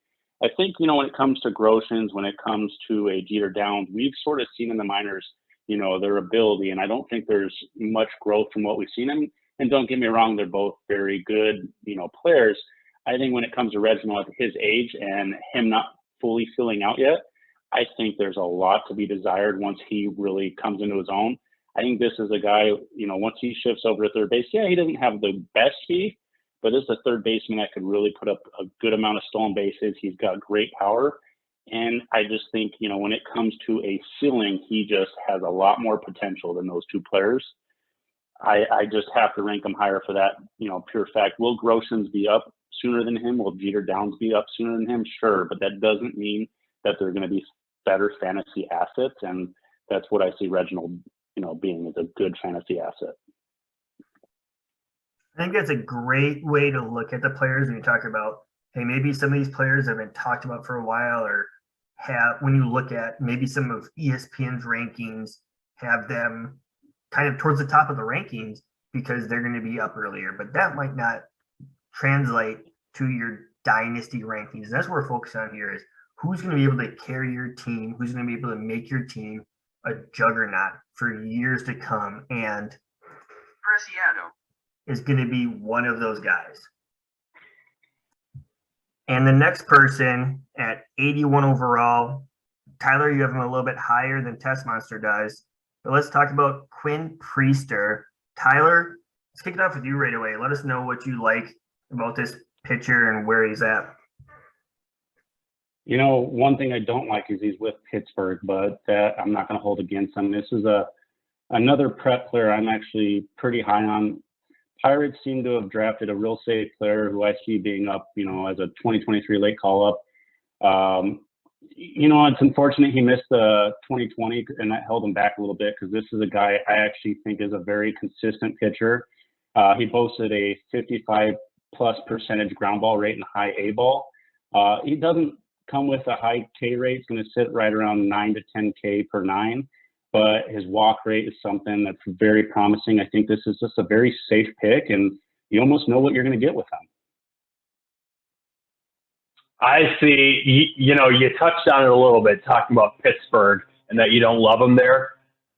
I think, you know, when it comes to Groshans, when it comes to a Jeter Downs, we've sort of seen in the minors, you know, their ability. And I don't think there's much growth from what we've seen. And don't get me wrong, they're both very good, you know, players. I think when it comes to Reginald at his age and him not fully filling out yet, I think there's a lot to be desired once he really comes into his own. I think this is a guy, you know, once he shifts over to third base, yeah, he doesn't have the best speed, but this is a third baseman that could really put up a good amount of stolen bases. He's got great power. And I just think, you know, when it comes to a ceiling, he just has a lot more potential than those two players. I just have to rank him higher for that, you know, pure fact. Will Groshans be up sooner than him? Will Jeter Downs be up sooner than him? Sure, but that doesn't mean that they're going to be better fantasy assets, and that's what I see Reginald, you know, being as a good fantasy asset.
I think that's a great way to look at the players when you talk about, hey, maybe some of these players have been talked about for a while, or have, when you look at maybe some of ESPN's rankings, have them kind of towards the top of the rankings because they're going to be up earlier, but that might not translate to your dynasty rankings. That's what we're focused on here is who's going to be able to carry your team, who's going to be able to make your team a juggernaut for years to come. And Preciado is going to be one of those guys. And the next person at 81 overall, Tyler, you have him a little bit higher than Test Monster does. But let's talk about Quinn Priester. Tyler, let's kick it off with you right away. Let us know what you like about this pitcher and where he's at.
You know, one thing I don't like is he's with Pittsburgh, but that I'm not going to hold against him. This is another prep player I'm actually pretty high on. Pirates seem to have drafted a real safe player who I see being up, you know, as a 2023 late call up. You know, it's unfortunate he missed the 2020 and that held him back a little bit because this is a guy I actually think is a very consistent pitcher. He boasted a 55+ percentage ground ball rate and high A ball. He doesn't come with a high K rate. It's going to sit right around 9 to 10 K per nine, but his walk rate is something that's very promising. I think this is just a very safe pick, and you almost know what you're going to get with him.
I see, you know, you touched on it a little bit, talking about Pittsburgh and that you don't love them there.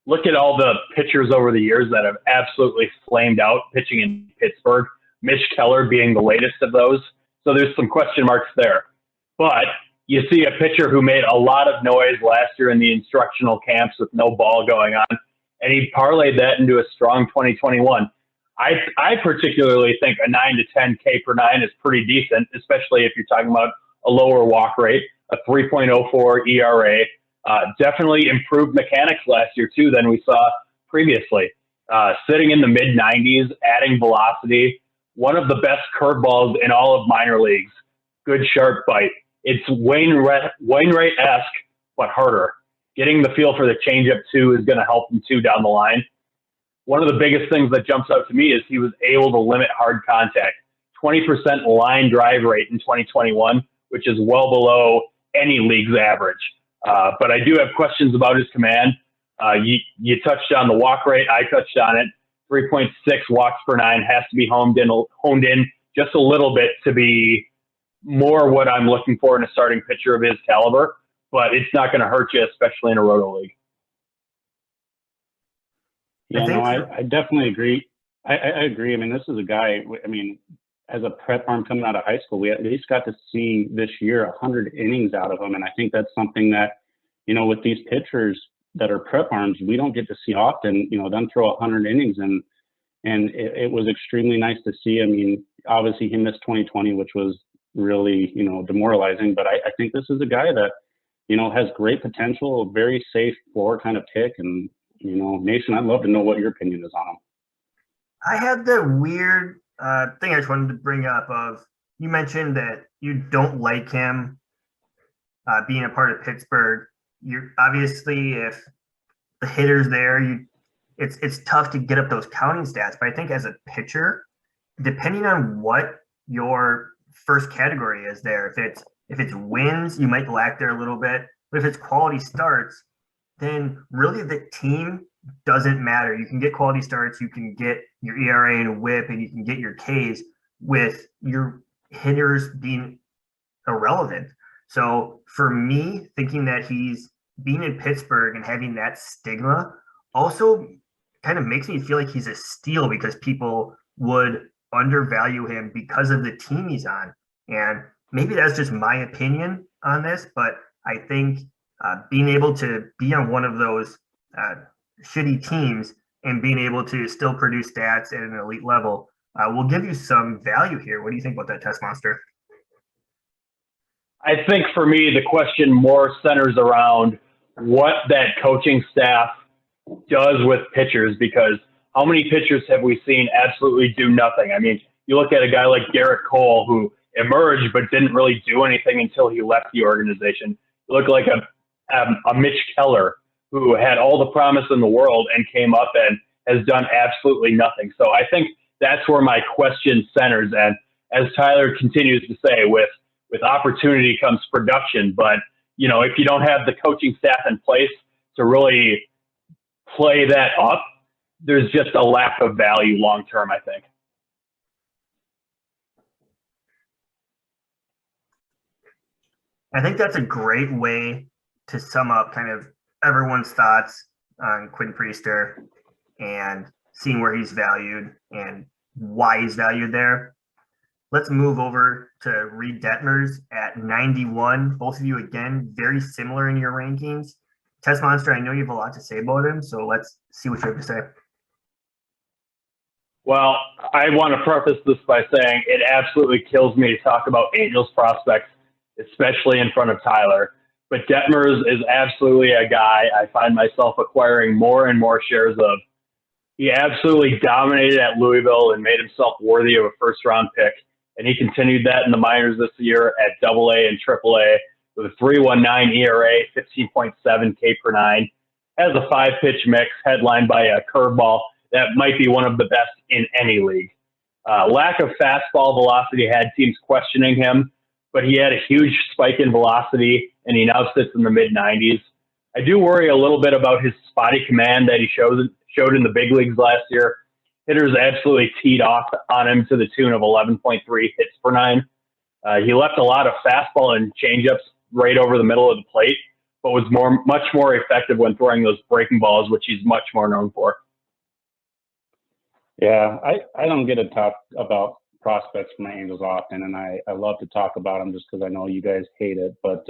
Look at all the pitchers over the years that have absolutely flamed out pitching in Pittsburgh, Mitch Keller being the latest of those. So there's some question marks there. But you see a pitcher who made a lot of noise last year in the instructional camps with no ball going on, and he parlayed that into a strong 2021. I particularly think a 9 to 10 K per nine is pretty decent, especially if you're talking about a lower walk rate, a 3.04 ERA. Definitely improved mechanics last year too than we saw previously. Sitting in the mid 90s, adding velocity, one of the best curveballs in all of minor leagues. Good sharp bite. It's Wainwright-esque, but harder. Getting the feel for the changeup too is going to help him too down the line. One of the biggest things that jumps out to me is he was able to limit hard contact. 20% line drive rate in 2021, which is well below any league's average. But I do have questions about his command. You touched on the walk rate. I touched on it. 3.6 walks per nine has to be honed in just a little bit to be more what I'm looking for in a starting pitcher of his caliber. But it's not going to hurt you, especially in a roto league.
Yeah, no, I definitely agree. I agree. I mean, this is a guy, I mean, as a prep arm coming out of high school, we at least got to see this year 100 innings out of him. And I think that's something that, you know, with these pitchers that are prep arms, we don't get to see often, you know, them throw 100 innings. And it was extremely nice to see. I mean, obviously he missed 2020, which was really, you know, demoralizing. But I think this is a guy that, you know, has great potential, a very safe floor kind of pick. And, you know, Nation, I'd love to know what your opinion is on him.
I had the weird thing I just wanted to bring up of, you mentioned that you don't like him being a part of Pittsburgh. You're obviously, if the hitter's there, it's tough to get up those counting stats. But I think as a pitcher, depending on what your first category is there, if it's wins, you might lack there a little bit. But if it's quality starts, then really the team doesn't matter. You can get quality starts, you can get your ERA and whip, and you can get your Ks with your hitters being irrelevant. So for me, thinking that he's being in Pittsburgh and having that stigma also kind of makes me feel like he's a steal, because people would undervalue him because of the team he's on. And maybe that's just my opinion on this, but I think being able to be on one of those shitty teams and being able to still produce stats at an elite level will give you some value here. What do you think about that, Test Monster?
I think for me, the question more centers around what that coaching staff does with pitchers, because how many pitchers have we seen absolutely do nothing? I mean, you look at a guy like Garrett Cole, who emerged but didn't really do anything until he left the organization. You look like a Mitch Keller, who had all the promise in the world and came up and has done absolutely nothing. So I think that's where my question centers. And as Tyler continues to say, with opportunity comes production. But, you know, if you don't have the coaching staff in place to really play that up, there's just a lack of value long term, I think.
I think that's a great way to sum up kind of everyone's thoughts on Quinn Priester and seeing where he's valued and why he's valued there. let's move over to Reed Detmers at 91. Both of you, again, very similar in your rankings. Test Monster, I know you have a lot to say about him, so let's see what you have to say.
Well, I want to preface this by saying it absolutely kills me to talk about Angels prospects, especially in front of Tyler. But Detmers is absolutely a guy I find myself acquiring more and more shares of. He absolutely dominated at Louisville and made himself worthy of a first-round pick, and he continued that in the minors this year at AA and AAA with a 3.19 ERA, 15.7 K per nine. Has a five-pitch mix headlined by a curveball that might be one of the best in any league. Lack of fastball velocity had teams questioning him, but he had a huge spike in velocity, and he now sits in the mid-90s. I do worry a little bit about his spotty command that he showed in the big leagues last year. Hitters absolutely teed off on him to the tune of 11.3 hits per nine. He left a lot of fastball and changeups right over the middle of the plate, but was much more effective when throwing those breaking balls, which he's much more known for.
Yeah, I don't get to talk about prospects for my Angels often, and I love to talk about them just because I know you guys hate it, but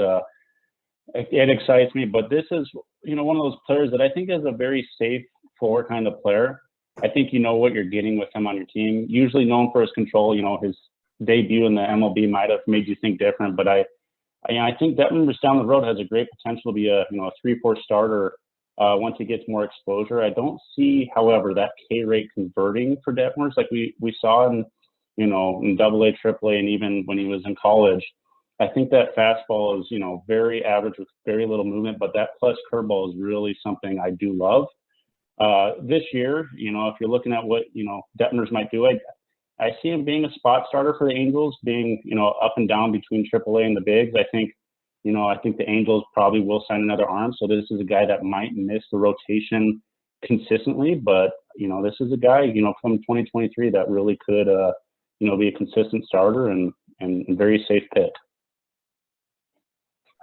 it excites me. But this is, one of those players that I think is a very safe floor kind of player. I think you know what you're getting with him on your team. Usually known for his control. His debut in the MLB might have made you think different, but I think Detmers down the road has a great potential to be a 3-4 starter once he gets more exposure. I don't see, however, that K rate converting for Detmers like we saw in in AA, AAA, and even when he was in college. I think that fastball is very average with very little movement, but that plus curveball is really something I do love. This year, if you're looking at what Detmers might do, I see him being a spot starter for the Angels, being up and down between AAA and the bigs. I think the Angels probably will sign another arm. So this is a guy that might miss the rotation consistently, but this is a guy from 2023 that really could be a consistent starter and very safe pick.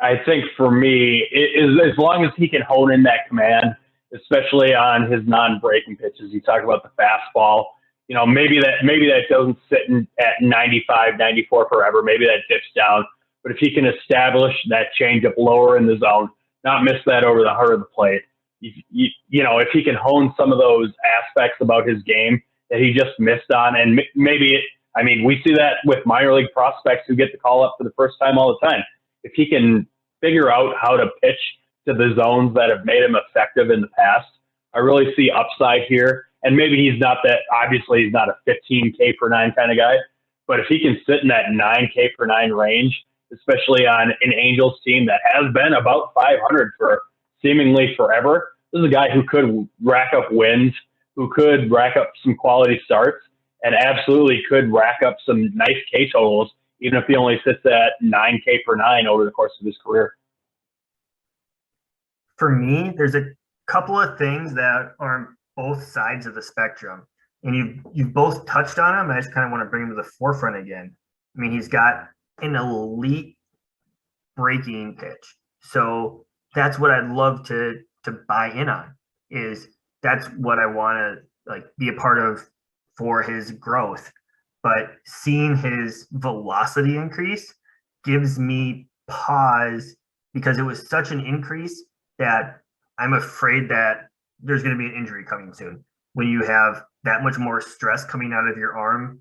I think for me, as long as he can hone in that command, especially on his non-breaking pitches. You talk about the fastball. Maybe that doesn't sit at 95, 94 forever. Maybe that dips down. But if he can establish that changeup lower in the zone, not miss that over the heart of the plate, if he can hone some of those aspects about his game that he just missed on, and we see that with minor league prospects who get the call up for the first time all the time. If he can figure out how to pitch to the zones that have made him effective in the past, I really see upside here. And maybe he's not obviously he's not a 15 K per nine kind of guy, but if he can sit in that 9 K per nine range, especially on an Angels team that has been about 500 for seemingly forever, this is a guy who could rack up wins, who could rack up some quality starts, and absolutely could rack up some nice K totals, even if he only sits at 9 K per nine over the course of his career.
For me, there's a couple of things that are on both sides of the spectrum, and you've both touched on them. I just kind of want to bring them to the forefront again. He's got an elite breaking pitch, so that's what I'd love to buy in on. That's what I want to be a part of for his growth. But seeing his velocity increase gives me pause because it was such an increase that I'm afraid that there's going to be an injury coming soon. When you have that much more stress coming out of your arm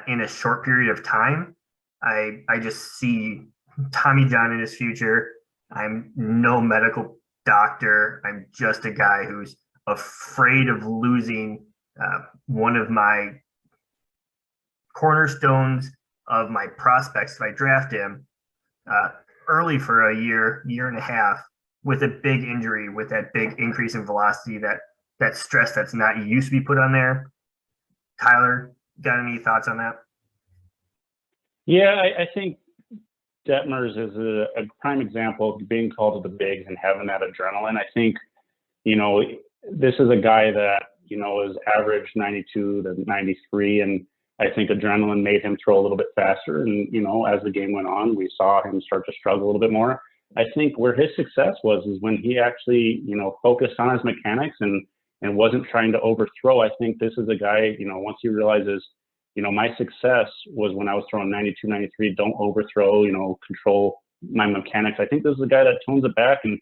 in a short period of time, I just see Tommy John in his future. I'm no medical doctor. I'm just a guy who's afraid of losing one of my cornerstones of my prospects if I draft him early for a year and a half with a big injury, with that big increase in velocity, that stress that's not used to be put on there. Tyler, got any thoughts on that?
Yeah, I think Detmers is a prime example of being called to the bigs and having that adrenaline. I think, this is a guy that, is average 92 to 93, and I think adrenaline made him throw a little bit faster. And, as the game went on, we saw him start to struggle a little bit more. I think where his success is when he actually, focused on his mechanics and wasn't trying to overthrow. I think this is a guy, once he realizes my success was when I was throwing 92, 93, don't overthrow, control my mechanics. I think this is a guy that tones it back, and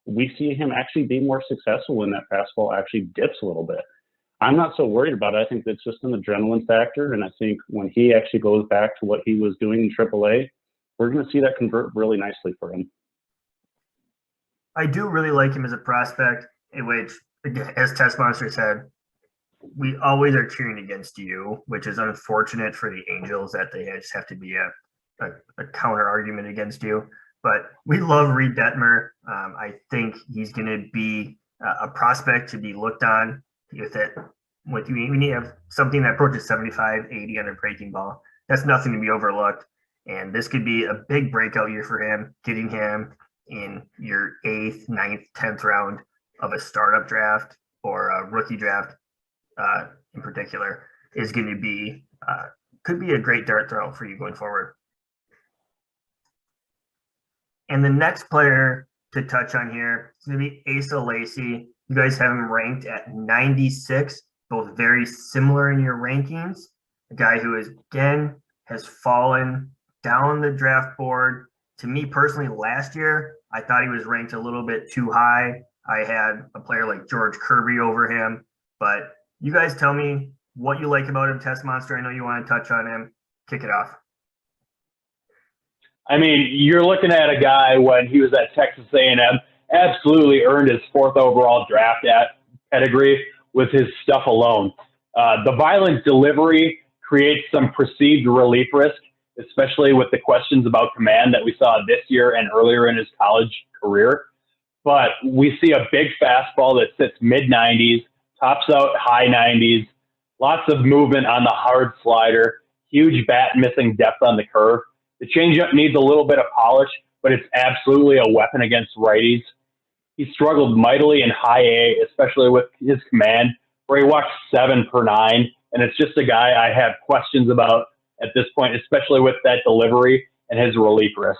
we see him actually be more successful when that fastball actually dips a little bit. I'm not so worried about it. I think that's just an adrenaline factor, and I think when he actually goes back to what he was doing in AAA, we're going to see that convert really nicely for him.
I do really like him as a prospect, in which, as Test Monster said, we always are cheering against you, which is unfortunate for the Angels that they just have to be a counter argument against you. But we love Reed Detmer. I think he's going to be a prospect to be looked on with it. When you have something that approaches 75, 80 on a breaking ball, that's nothing to be overlooked. And this could be a big breakout year for him, getting him in your 8th, 9th, 10th round of a startup draft or a rookie draft in particular is going to be, could be a great dart throw for you going forward. And the next player to touch on here is going to be Asa Lacy. You guys have him ranked at 96, both very similar in your rankings. A guy who is, again, has fallen down the draft board. To me personally, last year, I thought he was ranked a little bit too high. I had a player like George Kirby over him. But you guys tell me what you like about him, Test Monster. I know you want to touch on him. Kick it off.
I mean, you're looking at a guy when he was at Texas A&M, absolutely earned his 4th overall draft at pedigree with his stuff alone. The violent delivery creates some perceived relief risk, especially with the questions about command that we saw this year and earlier in his college career. But we see a big fastball that sits mid-90s, tops out high 90s, lots of movement on the hard slider, huge bat missing depth on the curve. The changeup needs a little bit of polish, but it's absolutely a weapon against righties. He struggled mightily in high A, especially with his command, where he walked 7 per 9. And it's just a guy I have questions about at this point, especially with that delivery and his relief risk.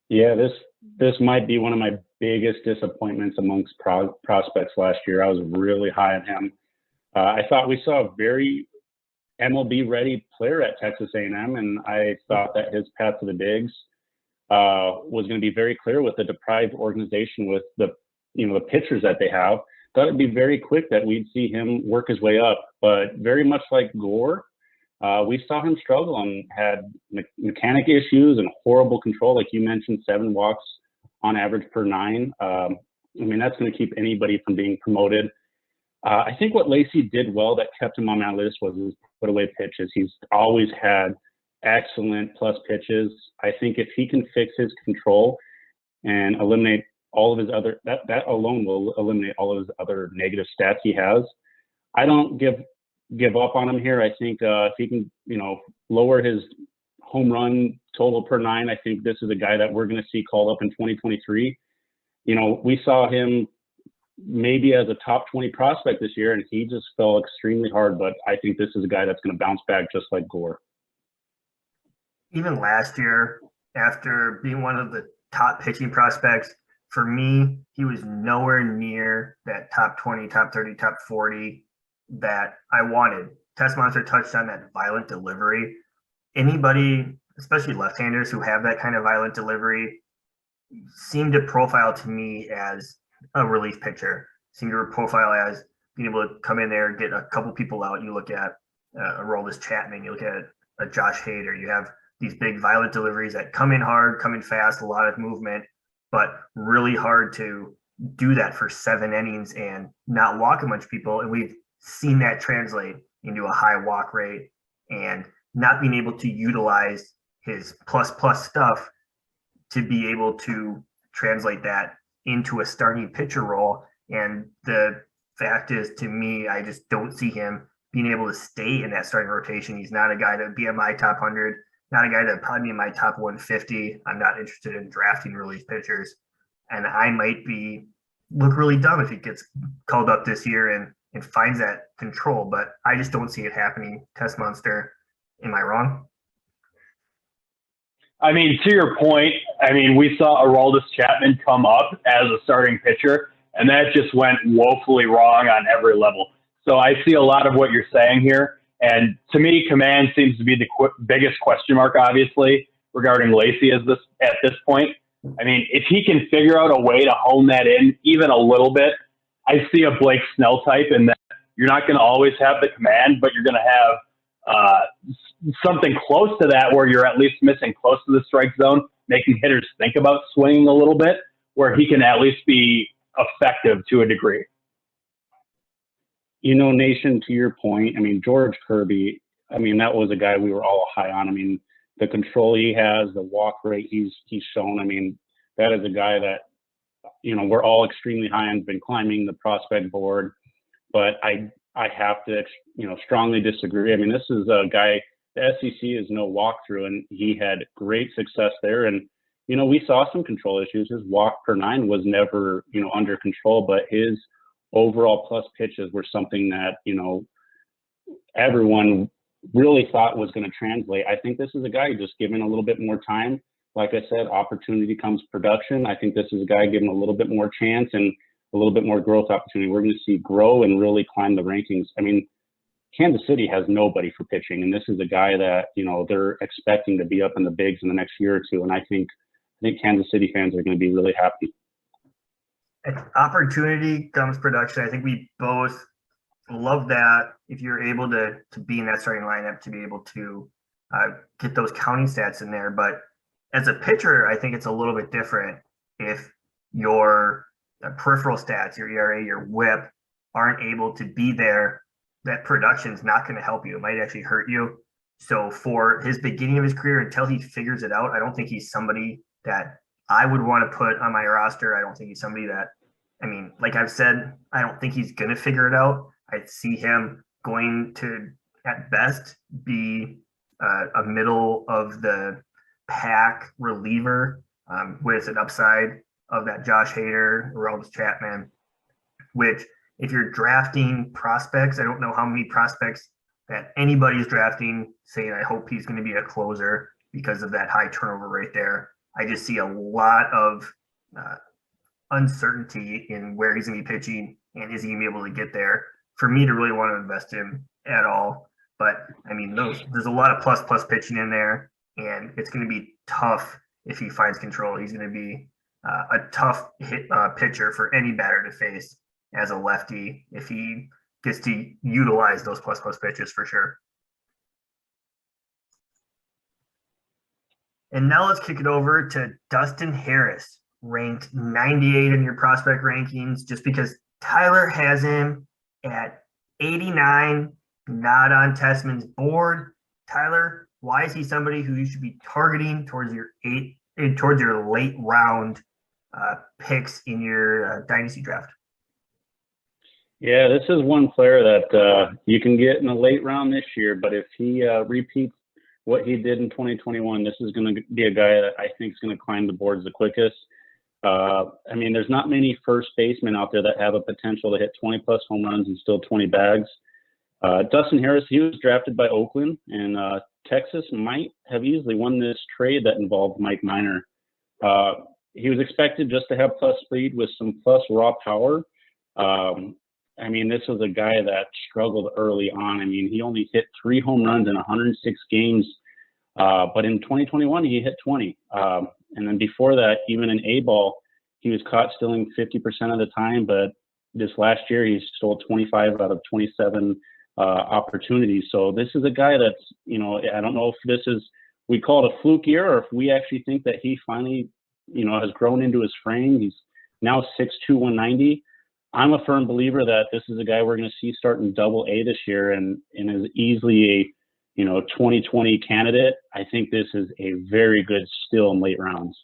Yeah, this might be one of my biggest disappointments amongst prospects last year. I was really high on him. I thought we saw a very MLB-ready player at Texas A&M, and I thought that his path to the bigs was going to be very clear with the deprived organization, with the pitchers that they have. Thought it'd be very quick that we'd see him work his way up, but very much like Gore, we saw him struggle and had mechanic issues and horrible control. Like you mentioned, 7 walks on average per 9. I mean, that's going to keep anybody from being promoted. I think what Lacy did well that kept him on my list was his put away pitches. He's always had excellent plus pitches. I think if he can fix his control and eliminate all of his other, that alone will eliminate all of his other negative stats he has. I don't give up on him here. I think if he can, lower his home run total per 9, I think this is a guy that we're going to see called up in 2023. We saw him maybe as a top 20 prospect this year, and he just fell extremely hard. But I think this is a guy that's going to bounce back just like Gore.
Even last year, after being one of the top pitching prospects, for me, he was nowhere near that top 20, top 30, top 40 that I wanted. Test Monster touched on that violent delivery. Anybody, especially left-handers who have that kind of violent delivery, seem to profile to me as a relief pitcher. Seem to profile as being able to come in there, get a couple people out. You look at a Aroldis Chapman, you look at a Josh Hader. You have these big violent deliveries that come in hard, come in fast, a lot of movement, but really hard to do that for 7 innings and not walk a bunch of people. And we've seen that translate into a high walk rate and not being able to utilize his plus stuff to be able to translate that into a starting pitcher role. And the fact is, to me, I just don't see him being able to stay in that starting rotation. He's not a guy that would be in my top 100, not a guy that would probably be in my top 150. I'm not interested in drafting relief pitchers. And I might look really dumb if he gets called up this year and finds that control, but I just don't see it happening. Test Monster, am I wrong?
I mean, to your point, we saw Aroldis Chapman come up as a starting pitcher, and that just went woefully wrong on every level. So I see a lot of what you're saying here. And to me, command seems to be the biggest question mark, obviously, regarding Lacy at this point. I mean, if he can figure out a way to hone that in even a little bit, I see a Blake Snell type in that you're not going to always have the command, but you're going to have something close to that where you're at least missing close to the strike zone, making hitters think about swinging a little bit, where he can at least be effective to a degree.
You know, Nation, to your point, I mean, George Kirby, I mean, that was a guy we were all high on. I mean, the control he has, the walk rate he's shown, I mean, that is a guy that, you know, we're all extremely high on, been climbing the prospect board. But I have to, you know, strongly disagree. I mean, this is a guy, the SEC is no walkthrough, and he had great success there. And, you know, we saw some control issues. His walk per nine was never, you know, under control, but his overall plus pitches were something that, you know, everyone really thought was going to translate. I think this is a guy just given a little bit more time. Like I said, opportunity comes production. I think this is a guy given a little bit more chance and a little bit more growth opportunity. We're going to see grow and really climb the rankings. I mean, Kansas City has nobody for pitching, and this is a guy that, you know, they're expecting to be up in the bigs in the next year or two. And I think Kansas City fans are going to be really happy.
Opportunity comes production. I think we both love that. If you're able to be in that starting lineup, to be able to get those counting stats in there. But as a pitcher, I think it's a little bit different. If your peripheral stats, your ERA, your WHIP aren't able to be there, that production is not going to help you. It might actually hurt you. So for his beginning of his career, until he figures it out, I don't think he's somebody that I would want to put on my roster. I don't think he's somebody that, I mean, like I've said, I don't think he's going to figure it out. I see him going to, at best, be a middle of the pack reliever with an upside of that Josh Hader, Aroldis Chapman, which if you're drafting prospects, I don't know how many prospects that anybody's drafting saying, I hope he's going to be a closer because of that high turnover rate there. I just see a lot of uncertainty in where he's going to be pitching and is he going to be able to get there for me to really want to invest in at all. But I mean, there's a lot of plus pitching in there, and it's going to be tough if he finds control. He's going to be a tough pitcher for any batter to face as a lefty if he gets to utilize those plus pitches for sure. And now let's kick it over to Dustin Harris, ranked 98 in your prospect rankings, just because Tyler has him at 89, not on Tessman's board. Tyler, why is he somebody who you should be targeting towards your late round picks in your dynasty draft?
Yeah, this is one player that you can get in the late round this year, but if he repeats what he did in 2021, this is going to be a guy that I think is going to climb the boards the quickest. I mean, there's not many first basemen out there that have a potential to hit 20 plus home runs and still 20 bags. Dustin Harris, he was drafted by Oakland, and Texas might have easily won this trade that involved Mike Minor. He was expected just to have plus speed with some plus raw power. I mean, this was a guy that struggled early on. I mean, he only hit 3 home runs in 106 games, but in 2021, he hit 20. And then before that, even in A-ball, he was caught stealing 50% of the time, but this last year, he stole 25 out of 27 opportunities. So this is a guy that's, you know, I don't know if this is, we call it a fluke year, or if we actually think that he finally, you know, has grown into his frame. He's now 6'2", 190. I'm a firm believer that this is a guy we're going to see starting Double-A this year and is easily a, you know, 2020 candidate. I think this is a very good still in late rounds.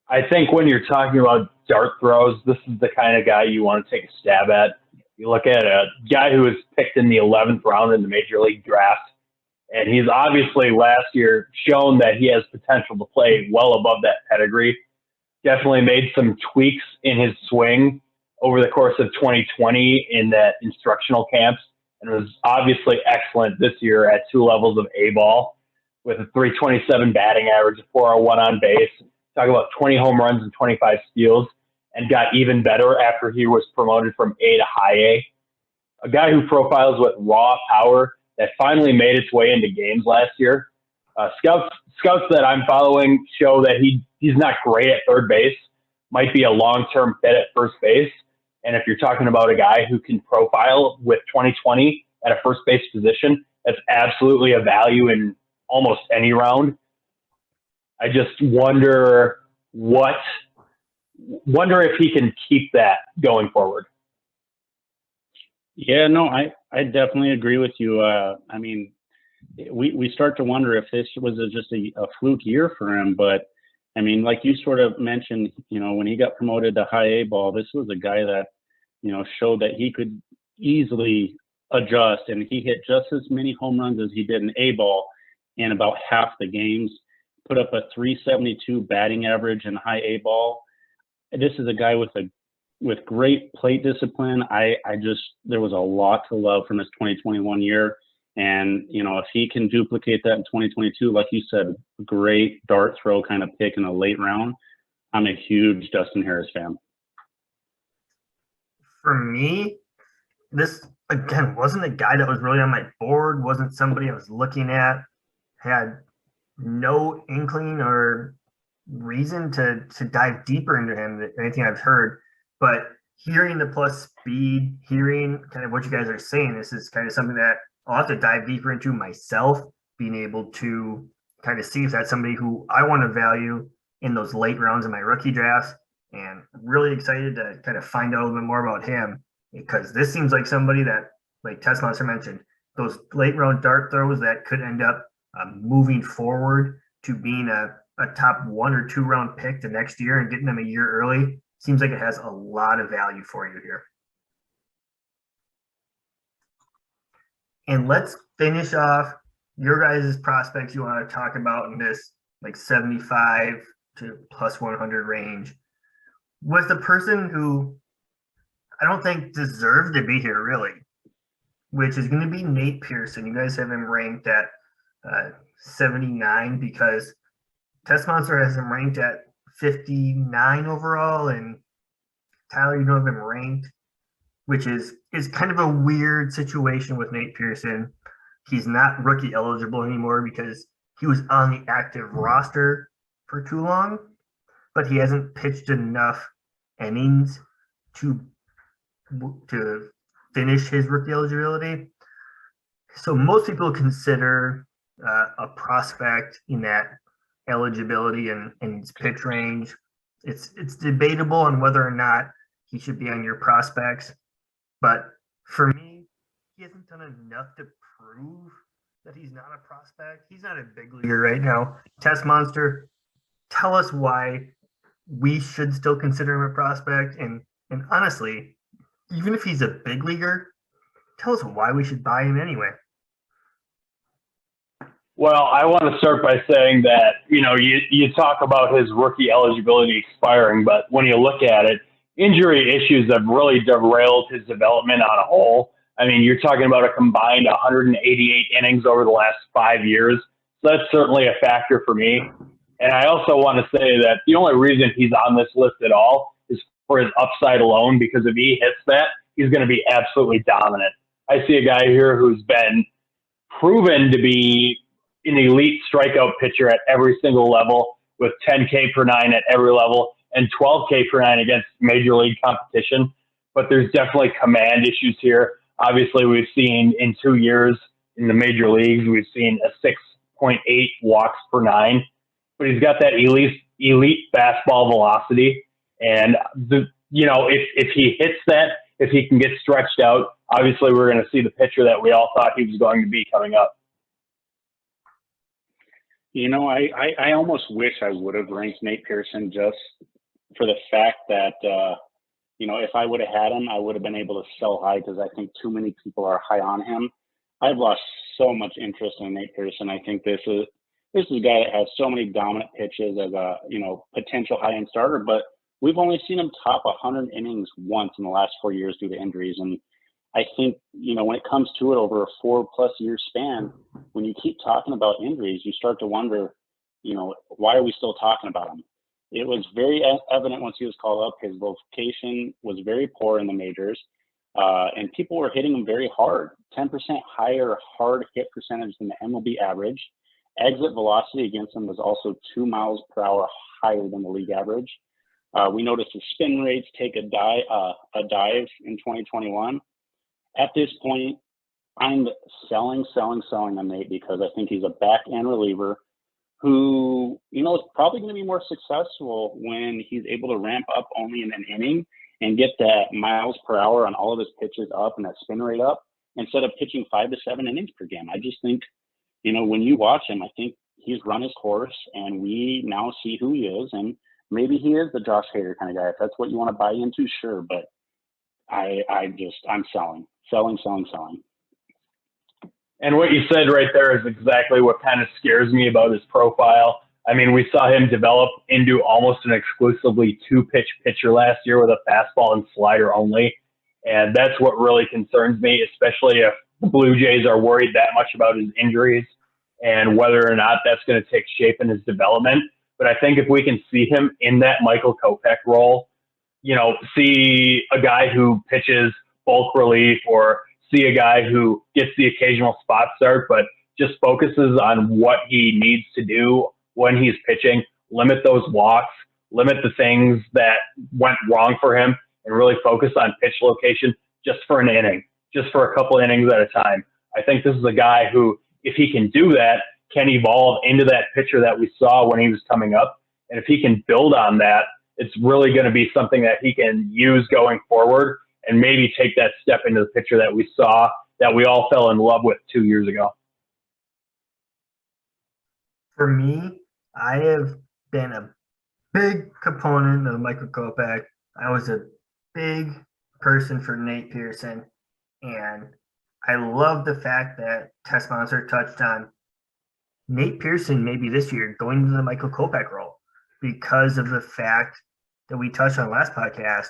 I think when you're talking about dart throws, this is the kind of guy you want to take a stab at. You look at a guy who was picked in the 11th round in the Major League Draft, and he's obviously last year shown that he has potential to play well above that pedigree. Definitely made some tweaks in his swing over the course of 2020 in that instructional camps, and was obviously excellent this year at 2 levels of A-ball with a 327 batting average, a 401 on base. Talk about 20 home runs and 25 steals, and got even better after he was promoted from A to high A. a guy who profiles with raw power that finally made its way into games last year. Scouts that I'm following show that he's not great at third base, might be a long-term fit at first base. And if you're talking about a guy who can profile with 2020 at a first base position, that's absolutely a value in almost any round. I just wonder if he can keep that going forward.
Yeah, no, I definitely agree with you. I mean, we start to wonder if this was just a fluke year for him. But I mean, like you sort of mentioned, when he got promoted to high A ball, this was a guy that, showed that he could easily adjust, and he hit just as many home runs as he did in A ball in about half the games, put up a 372 batting average in high A ball. This is a guy with great plate discipline. There was a lot to love from his 2021 year. And, if he can duplicate that in 2022, like you said, great dart throw kind of pick in the late round. I'm a huge Dustin Harris fan.
For me, this, again, wasn't a guy that was really on my board, wasn't somebody I was looking at, had no inkling or reason to dive deeper into him than anything I've heard. But hearing the plus speed, hearing kind of what you guys are saying, this is kind of something that I'll have to dive deeper into myself, being able to kind of see if that's somebody who I want to value in those late rounds of my rookie drafts. And really excited to kind of find out a little bit more about him, because this seems like somebody that, like Test Monster mentioned, those late round dart throws that could end up moving forward to being a top 1 or 2 round pick the next year and getting them a year early. Seems like it has a lot of value for you here. And let's finish off your guys' prospects you want to talk about in this like 75 to plus 100 range with the person who I don't think deserved to be here really, which is going to be Nate Pearson. You guys have him ranked at 79 because Test Monster has him ranked at 59 overall, and Tyler, you don't have him ranked, which is kind of a weird situation with Nate Pearson. He's not rookie eligible anymore because he was on the active roster for too long, but he hasn't pitched enough innings to finish his rookie eligibility. So most people consider a prospect in that eligibility and his pitch range. It's debatable on whether or not he should be on your prospects. But for me, he hasn't done enough to prove that he's not a prospect. He's not a big leaguer right now. Test Monster, tell us why we should still consider him a prospect. And honestly, even if he's a big leaguer, tell us why we should buy him anyway.
Well, I want to start by saying that, you talk about his rookie eligibility expiring, but when you look at it, injury issues have really derailed his development on a whole. I mean, you're talking about a combined 188 innings over the last 5 years. So that's certainly a factor for me. And I also want to say that the only reason he's on this list at all is for his upside alone, because if he hits that, he's going to be absolutely dominant. I see a guy here who's been proven to be an elite strikeout pitcher at every single level, with 10K per 9 at every level and 12K per 9 against major league competition. But there's definitely command issues here. Obviously, we've seen in 2 years in the major leagues, we've seen a 6.8 walks per 9. But he's got that elite fastball velocity. And, if he hits that, if he can get stretched out, obviously we're going to see the pitcher that we all thought he was going to be coming up.
I almost wish I would have ranked Nate Pearson just for the fact that, if I would have had him, I would have been able to sell high, because I think too many people are high on him. I've lost so much interest in Nate Pearson. I think this is a guy that has so many dominant pitches as a, potential high-end starter, but we've only seen him top 100 innings once in the last 4 years due to injuries. And I think, when it comes to it over a 4+ year span, when you keep talking about injuries, you start to wonder, why are we still talking about him? It was very evident once he was called up. His vocation was very poor in the majors. and people were hitting him very hard, 10% higher hard hit percentage than the MLB average. Exit velocity against him was also 2 miles per hour higher than the league average. We noticed his spin rates take a dive in 2021. At this point, I'm selling on Nate because I think he's a back-end reliever who, is probably going to be more successful when he's able to ramp up only in an inning and get that miles per hour on all of his pitches up and that spin rate up instead of pitching 5 to 7 innings per game. I just think, when you watch him, I think he's run his course and we now see who he is. And maybe he is the Josh Hader kind of guy. If that's what you want to buy into, sure. But I'm selling.
And what you said right there is exactly what kind of scares me about his profile. I mean, we saw him develop into almost an exclusively 2-pitch pitcher last year with a fastball and slider only. And that's what really concerns me, especially if the Blue Jays are worried that much about his injuries and whether or not that's going to take shape in his development. But I think if we can see him in that Michael Kopech role, see a guy who pitches bulk relief or see a guy who gets the occasional spot start, but just focuses on what he needs to do when he's pitching, limit those walks, limit the things that went wrong for him, and really focus on pitch location just for an inning, just for a couple innings at a time. I think this is a guy who, if he can do that, can evolve into that pitcher that we saw when he was coming up. And if he can build on that, it's really going to be something that he can use going forward and maybe take that step into the pitcher that we saw, that we all fell in love with 2 years ago.
For me, I have been a big component of Michael Kopech. I was a big person for Nate Pearson, and I love the fact that Test Monster touched on Nate Pearson maybe this year going to the Michael Kopech role because of the fact that we touched on last podcast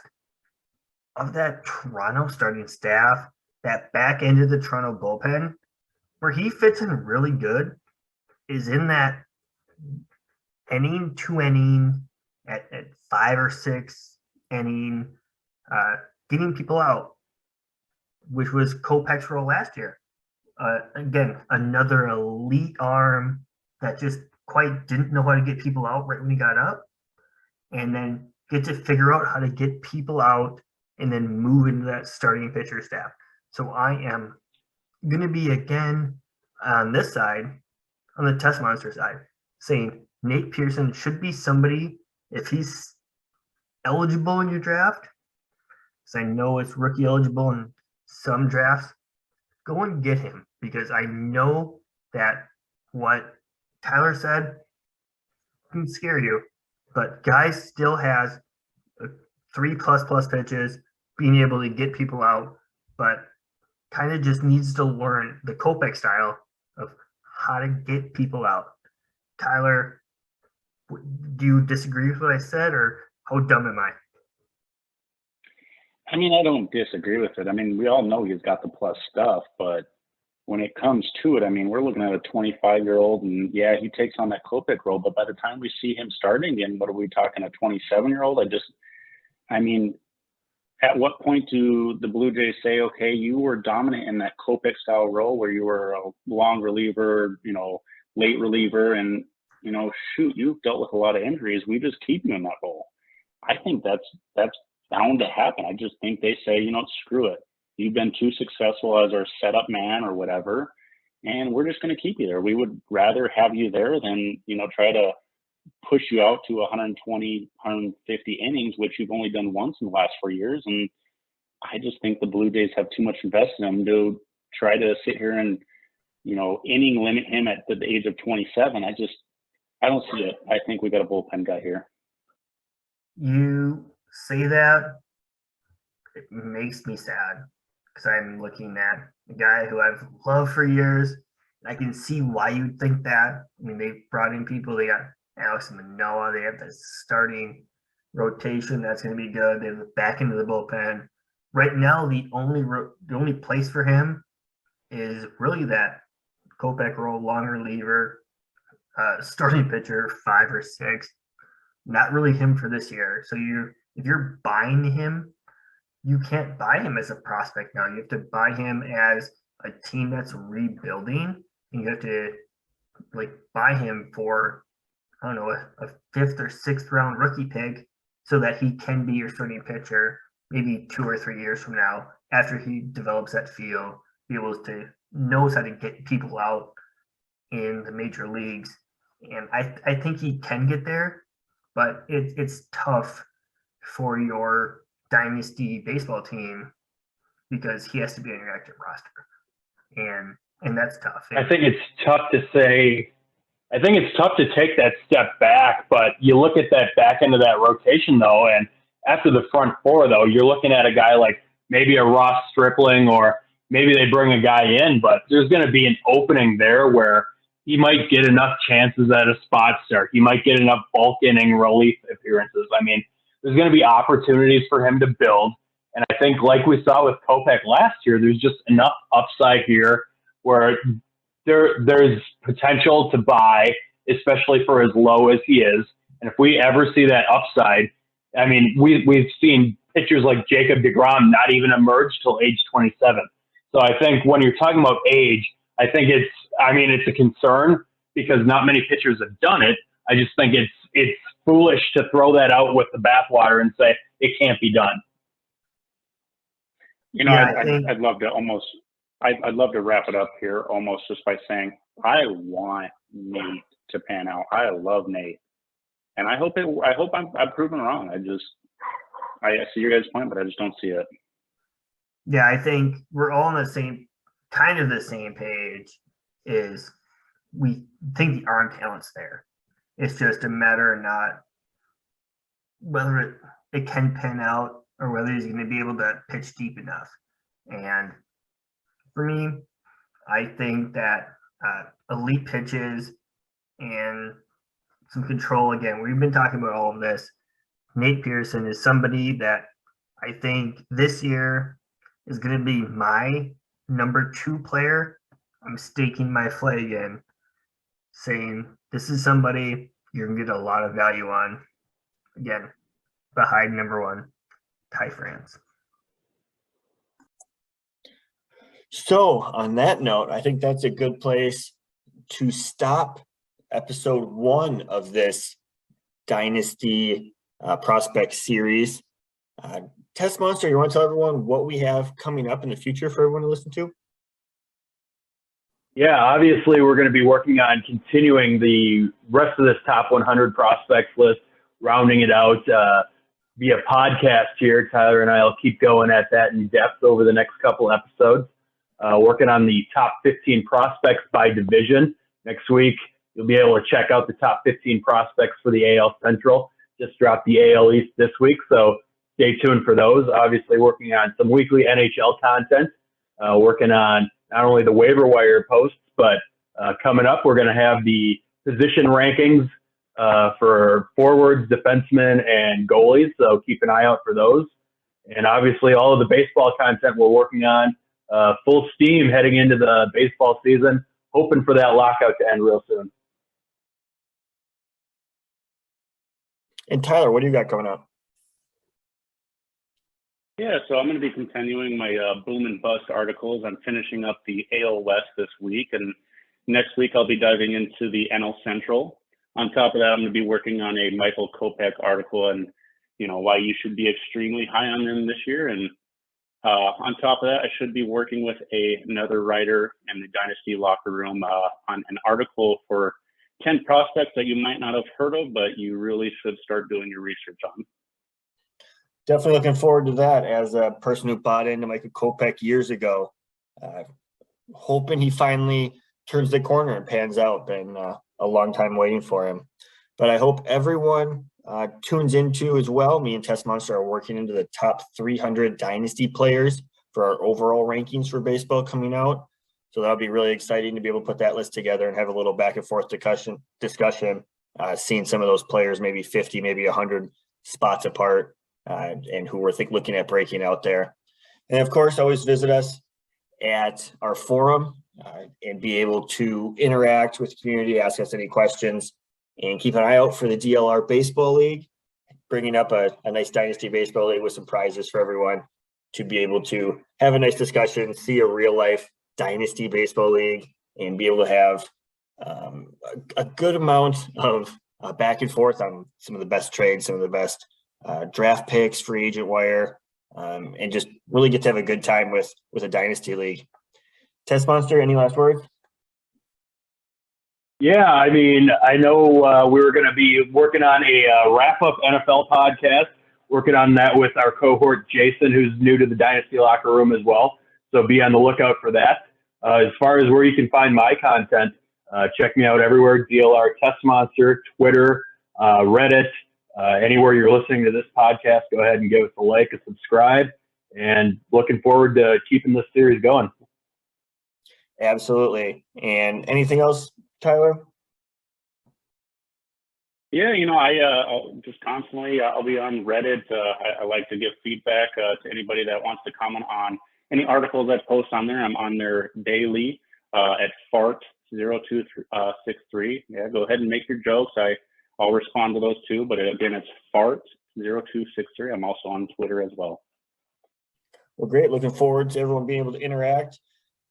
of that Toronto starting staff, that back end of the Toronto bullpen, where he fits in really good is in that inning, 2 inning, at 5 or 6 inning, getting people out, which was Kopech's role last year. Again, another elite arm that just quite didn't know how to get people out right when he got up, and then get to figure out how to get people out and then move into that starting pitcher staff. So I am going to be, again, on this side, on the Test Monster side, saying Nate Pearson should be somebody, if he's eligible in your draft, because I know it's rookie eligible in some drafts, go and get him, because I know that what Tyler said can scare you, but guy still has 3+ pitches, being able to get people out, but kind of just needs to learn the Kopech style of how to get people out. Tyler, do you disagree with what I said, or how dumb am I?
I mean, I don't disagree with it. I mean, we all know he's got the plus stuff, but when it comes to it, I mean, we're looking at a 25-year-old, and yeah, he takes on that Kopech role, but by the time we see him starting again, what are we talking, a 27-year-old? At what point do the Blue Jays say, okay, you were dominant in that Kopech style role where you were a long reliever, late reliever, and, you've dealt with a lot of injuries. We just keep you in that role. I think that's bound to happen. I just think they say, screw it. You've been too successful as our setup man or whatever, and we're just going to keep you there. We would rather have you there than, try to push you out to 120, 150 innings, which you've only done once in the last 4 years. And I just think the Blue Jays have too much invested in him to try to sit here and, inning limit him at the age of 27. I don't see it. I think we got a bullpen guy here.
You say that, it makes me sad, because I'm looking at a guy who I've loved for years. And I can see why you'd think that. I mean, they brought in people. They got Alex Manoah. They have the starting rotation that's going to be good. They have the back into the bullpen. Right now, the only place for him is really that Kopech role, long reliever, starting pitcher, 5 or 6. Not really him for this year. So if you're buying him, you can't buy him as a prospect now. You have to buy him as a team that's rebuilding, and you have to buy him for, I don't know, a 5th or 6th round rookie pick so that he can be your starting pitcher maybe 2 or 3 years from now after he develops that feel, be able to knows how to get people out in the major leagues. And I think he can get there, but it's tough for your dynasty baseball team because he has to be on your active roster. And that's tough.
I think it's tough to say. I think it's tough to take that step back, but you look at that back end of that rotation, though, and after the front four, though, you're looking at a guy like maybe a Ross Stripling, or maybe they bring a guy in, but there's going to be an opening there where he might get enough chances at a spot start. He might get enough bulk inning relief appearances. I mean, there's going to be opportunities for him to build. And I think like we saw with Kopech last year, there's just enough upside here where there's potential to buy, especially for as low as he is. And if we ever see that upside, I mean, we've seen pitchers like Jacob deGrom not even emerge till age 27. So I think when you're talking about age, I think it's a concern because not many pitchers have done it. I just think it's foolish to throw that out with the bathwater and say it can't be done.
I'd love to wrap it up here almost just by saying I want Nate to pan out. I love Nate, and I hope I'm proven wrong. I see your guys' point, but I just don't see it.
Yeah, I think we're all on the same page. Is we think the arm talent's there. It's just a matter of not whether it can pan out or whether he's going to be able to pitch deep enough. And for me, I think that elite pitches and some control, again, we've been talking about all of this. Nate Pearson is somebody that I think this year is going to be my number 2 player. I'm staking my flag in, saying this is somebody you're going to get a lot of value on. Again, behind number 1, Ty France.
So on that note, I think that's a good place to stop episode 1 of this Dynasty prospect series. Test Monster, you want to tell everyone what we have coming up in the future for everyone to listen to?
Yeah, obviously we're going to be working on continuing the rest of this top 100 prospects list, rounding it out via podcast here. Tyler and I will keep going at that in depth over the next couple episodes. Working on the top 15 prospects by division. Next week, you'll be able to check out the top 15 prospects for the AL Central. Just dropped the AL East this week, so stay tuned for those. Obviously working on some weekly NHL content, working on not only the waiver wire posts, but coming up, we're going to have the position rankings for forwards, defensemen, and goalies. So keep an eye out for those. And obviously all of the baseball content we're working on, full steam heading into the baseball season, hoping for that lockout to end real soon.
And Tyler, what do you got coming up?
Yeah, so I'm going to be continuing my boom and bust articles. I'm finishing up the AL West this week, and next week I'll be diving into the NL Central. On top of that, I'm going to be working on a Michael Kopech article and, why you should be extremely high on him this year. And on top of that, I should be working with another writer in the Dynasty locker room on an article for 10 prospects that you might not have heard of, but you really should start doing your research on.
Definitely looking forward to that as a person who bought into Michael Kopech years ago. Hoping he finally turns the corner and pans out. Been a long time waiting for him. But I hope everyone tunes into as well. Me and Test Monster are working into the top 300 Dynasty players for our overall rankings for baseball coming out. So that'll be really exciting to be able to put that list together and have a little back and forth discussion, seeing some of those players, maybe 50, maybe 100 spots apart. And who we're looking at breaking out there. And of course, always visit us at our forum and be able to interact with the community, ask us any questions, and keep an eye out for the DLR Baseball League, bringing up a nice Dynasty Baseball League with some prizes for everyone. to be able to have a nice discussion, see a real life Dynasty baseball league, and be able to have a good amount of back and forth on some of the best trades, some of the best draft picks, free agent wire, and just really get to have a good time with a Dynasty league. Test Monster, any last words?
Yeah, I mean, I know we were going to be working on a wrap-up NFL podcast, working on that with our cohort, Jason, who's new to the Dynasty locker room as well. So be on the lookout for that. As far as where you can find my content, check me out everywhere, DLR Test Monster, Twitter, Reddit, anywhere you're listening to this podcast, go ahead and give us a like, a subscribe, and looking forward to keeping this series going.
Absolutely. And anything else, Tyler?
Yeah, I'll just constantly, I'll be on Reddit. I like to give feedback to anybody that wants to comment on any articles I post on there. I'm on there daily at fart0263. Yeah, go ahead and make your jokes. I'll respond to those too. But again, it's fart0263. I'm also on Twitter as well.
Well, great. Looking forward to everyone being able to interact.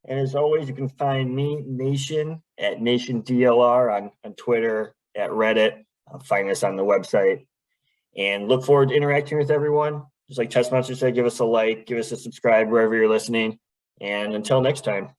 And as always, you can find me, Nation, at NationDLR on Twitter, at Reddit. Find us on the website. And look forward to interacting with everyone. Just like Test Monster said, give us a like, give us a subscribe wherever you're listening. And until next time.